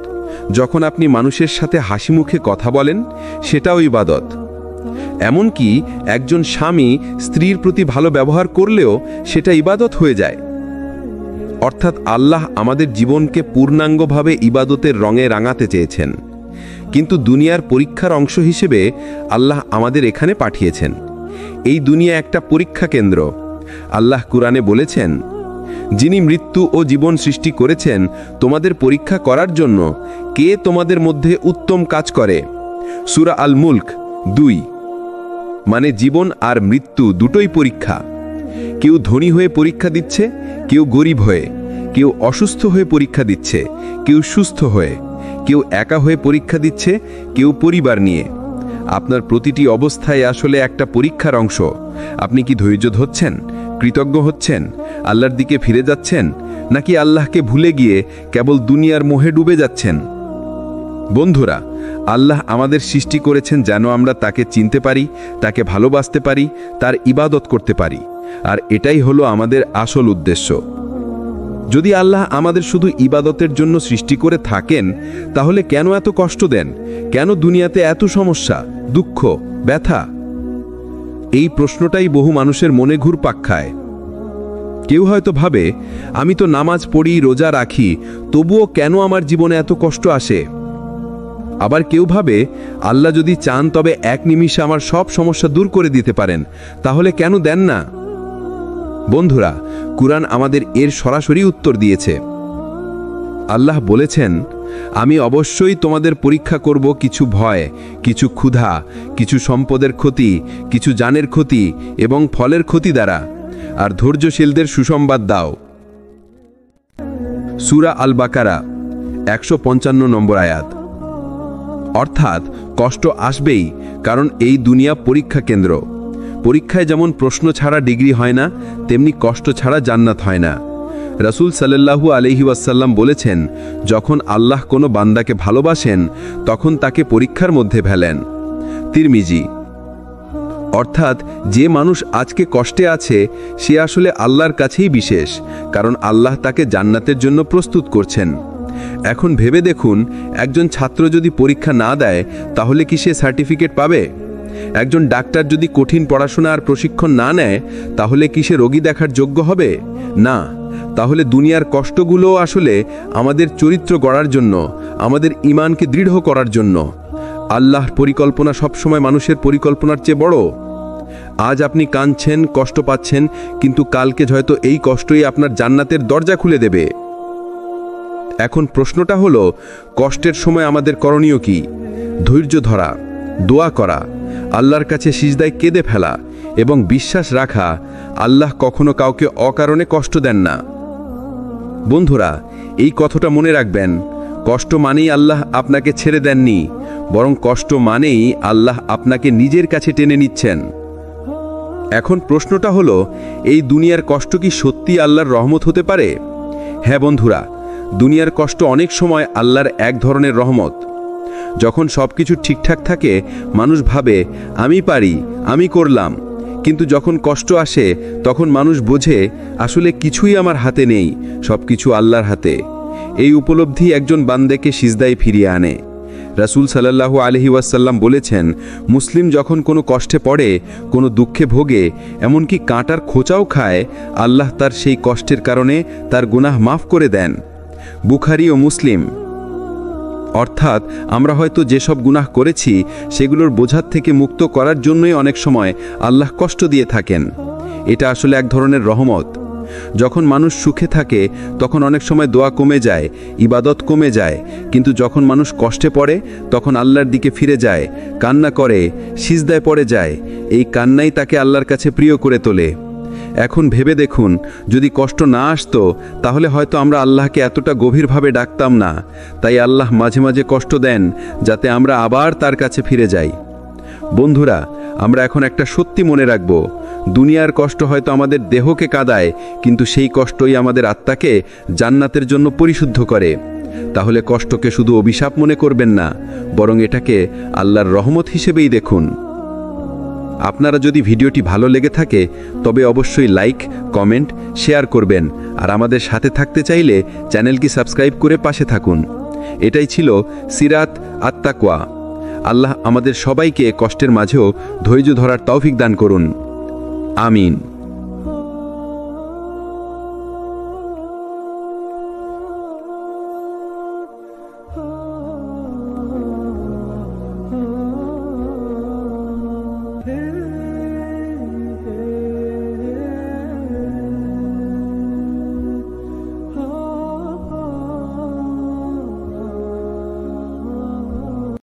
যখন আপনি মানুষের সাথে হাসি মুখে কথা বলেন সেটাও ইবাদত। এমনকি একজন স্বামী স্ত্রীর প্রতি ভালো ব্যবহার করলেও সেটা ইবাদত হয়ে যায়। অর্থাৎ আল্লাহ আমাদের জীবনকে পূর্ণাঙ্গভাবে ইবাদতের রঙে রাঙাতে চেয়েছেন। কিন্তু দুনিয়ার পরীক্ষার অংশ হিসেবে আল্লাহ আমাদের এখানে পাঠিয়েছেন। এই দুনিয়া একটা পরীক্ষা কেন্দ্র। আল্লাহ কুরআনে বলেছেন, যিনি মৃত্যু ও জীবন সৃষ্টি করেছেন তোমাদের পরীক্ষা করার জন্য, কে তোমাদের মধ্যে উত্তম কাজ করে। সূরা আল মুলক 2। মানে জীবন আর মৃত্যু দুটোই পরীক্ষা। কেউ ধনী হয়ে পরীক্ষা দিচ্ছে, কেউ গরিব হয়ে, কেউ অসুস্থ হয়ে পরীক্ষা দিচ্ছে, কেউ সুস্থ হয়ে, কেউ একা হয়ে পরীক্ষা দিচ্ছে, কেউ পরিবার নিয়ে। আপনার প্রতিটি অবস্থায় আসলে একটা পরীক্ষার অংশ। আপনি কি ধৈর্য ধরছেন, কৃতজ্ঞ হচ্ছেন, আল্লাহর দিকে ফিরে যাচ্ছেন, নাকি আল্লাহকে ভুলে গিয়ে কেবল দুনিয়ার মোহে ডুবে যাচ্ছেন? বন্ধুরা, আল্লাহ আমাদের সৃষ্টি করেছেন যেন আমরা তাকে চিনতে পারি, তাকে ভালোবাসতে পারি, তার ইবাদত করতে পারি। আর এটাই হলো আমাদের আসল উদ্দেশ্য। যদি আল্লাহ আমাদের শুধু ইবাদতের জন্য সৃষ্টি করে থাকেন, তাহলে কেন এত কষ্ট দেন? কেন দুনিয়াতে এত সমস্যা, দুঃখ, ব্যথা? এই প্রশ্নটাই বহু মানুষের মনে ঘুরপাক খায়। কেউ হয়তো ভাবে, আমি তো নামাজ পড়ি, রোজা রাখি, তবুও কেন আমার জীবনে এত কষ্ট আসে? আবার কেউ ভাবে, আল্লাহ যদি চান তবে এক নিমিষে আমার সব সমস্যা দূর করে দিতে পারেন, তাহলে কেন দেন না? বন্ধুরা, কুরআন আমাদের এর সরাসরি উত্তর দিয়েছে। আল্লাহ বলেছেন, আমি অবশ্যই তোমাদের পরীক্ষা করব কিছু ভয়, কিছু ক্ষুধা, কিছু সম্পদের ক্ষতি, কিছু জানের ক্ষতি এবং ফলের ক্ষতি দ্বারা, আর ধৈর্যশীলদের সুসংবাদ দাও। সূরা আল বাকারা 155 নম্বর আয়াত। অর্থাৎ কষ্ট আসবেই, কারণ এই দুনিয়া পরীক্ষা কেন্দ্র। পরীক্ষায় যেমন প্রশ্ন ছাড়া ডিগ্রি হয় না, তেমনি কষ্ট ছাড়া জান্নাত হয় না। রাসূল সাল্লাল্লাহু আলাইহি ওয়াসাল্লাম বলেছেন, যখন আল্লাহ কোনো বান্দাকে ভালোবাসেন তখন তাকে পরীক্ষার মধ্যে ফেলেন। তিরমিজি। অর্থাৎ যে মানুষ আজকে কষ্টে আছে সে আসলে আল্লাহর কাছেই বিশেষ, কারণ আল্লাহ তাকে জান্নাতের জন্য প্রস্তুত করছেন। এখন ভেবে দেখুন, একজন ছাত্র যদি পরীক্ষা না দেয় তাহলে কি সে সার্টিফিকেট পাবে? একজন ডাক্তার যদি কঠিন পড়াশোনা আর প্রশিক্ষণ না নেয় তাহলে কি সে রোগী দেখার যোগ্য হবে? না। তাহলে দুনিয়ার কষ্টগুলো আসলে আমাদের চরিত্র গড়ার জন্য, আমাদের ঈমানকে দৃঢ় করার জন্য। আল্লাহর পরিকল্পনা সবসময় মানুষের পরিকল্পনার চেয়ে বড়। আজ আপনি কাঁদছেন, কষ্ট পাচ্ছেন, কিন্তু কালকে হয়তো এই কষ্টই আপনার জান্নাতের দরজা খুলে দেবে। এখন প্রশ্নটা হলো, কষ্টের সময় আমাদের করণীয় কি? ধৈর্য ধরা, দোয়া করা, আল্লাহর কাছে সিজদায় কেঁদে ফেলা এবং বিশ্বাস রাখা, আল্লাহ কখনো কাউকে অকারণে কষ্ট দেন না। বন্ধুরা, এই কথাটা মনে রাখবেন, কষ্ট মানেই আল্লাহ আপনাকে ছেড়ে দেননি, বরং কষ্ট মানেই আল্লাহ আপনাকে নিজের কাছে টেনে নিচ্ছেন। এখন প্রশ্নটা হলো, এই দুনিয়ার কষ্ট কি সত্যি আল্লাহর রহমত হতে পারে? হ্যাঁ বন্ধুরা, দুনিয়ার কষ্ট অনেক সময় আল্লাহর এক ধরনের রহমত। যখন সব কিছু ঠিকঠাক থাকে মানুষ ভাবে, আমি পারি, আমি করলাম। কিন্তু যখন কষ্ট আসে তখন মানুষ বোঝে আসলে কিছুই আমার হাতে নেই, সব কিছু আল্লাহর হাতে। এই উপলব্ধি একজন বান্দাকে সিজদায় ফিরিয়ে আনে। রাসূল সাল্লাল্লাহু আলাইহি ওয়াসাল্লাম বলেছেন, মুসলিম যখন কোনো কষ্টে পড়ে, কোনো দুঃখে ভোগে, এমনকি কাঁটার খোঁচাও খায়, আল্লাহ তার সেই কষ্টের কারণে তার গুনাহ মাফ করে দেন। বুখারী ও মুসলিম। অর্থাৎ আমরা হয়তো যেসব গুনাহ করেছি সেগুলোর বোঝার থেকে মুক্ত করার জন্যই অনেক সময় আল্লাহ কষ্ট দিয়ে থাকেন। এটা আসলে এক ধরনের রহমত। যখন মানুষ সুখে থাকে তখন অনেক সময় দোয়া কমে যায়, ইবাদত কমে যায়, কিন্তু যখন মানুষ কষ্টে পড়ে তখন আল্লাহর দিকে ফিরে যায়, কান্না করে, সিজদায় পড়ে যায়। এই কান্নাই তাকে আল্লাহর কাছে প্রিয় করে তোলে। এখন ভেবে দেখুন, যদি কষ্ট না আসতো তাহলে হয়তো আমরা আল্লাহকে এতটা গভীরভাবে ডাকতাম না। তাই আল্লাহ মাঝে মাঝে কষ্ট দেন যাতে আমরা আবার তার কাছে ফিরে যাই। বন্ধুরা, আমরা এখন একটা সত্যি মনে রাখব, দুনিয়ার কষ্ট হয়তো আমাদের দেহকে কাঁদায়, কিন্তু সেই কষ্টই আমাদের আত্মাকে জান্নাতের জন্য পরিশুদ্ধ করে। তাহলে কষ্টকে শুধু অভিশাপ মনে করবেন না, বরং এটাকে আল্লাহর রহমত হিসেবেই দেখুন। আপনারা যদি ভিডিওটি ভালো লেগে থাকে তবে অবশ্যই লাইক, কমেন্ট, শেয়ার করবেন। আর আমাদের সাথে থাকতে চাইলে চ্যানেলটি সাবস্ক্রাইব করে পাশে থাকুন। এটাই ছিল সিরাত আত-তাকওয়া। আল্লাহ আমাদের সবাইকে কষ্টের মাঝেও ধৈর্য ধরার তৌফিক দান করুন। আমিন।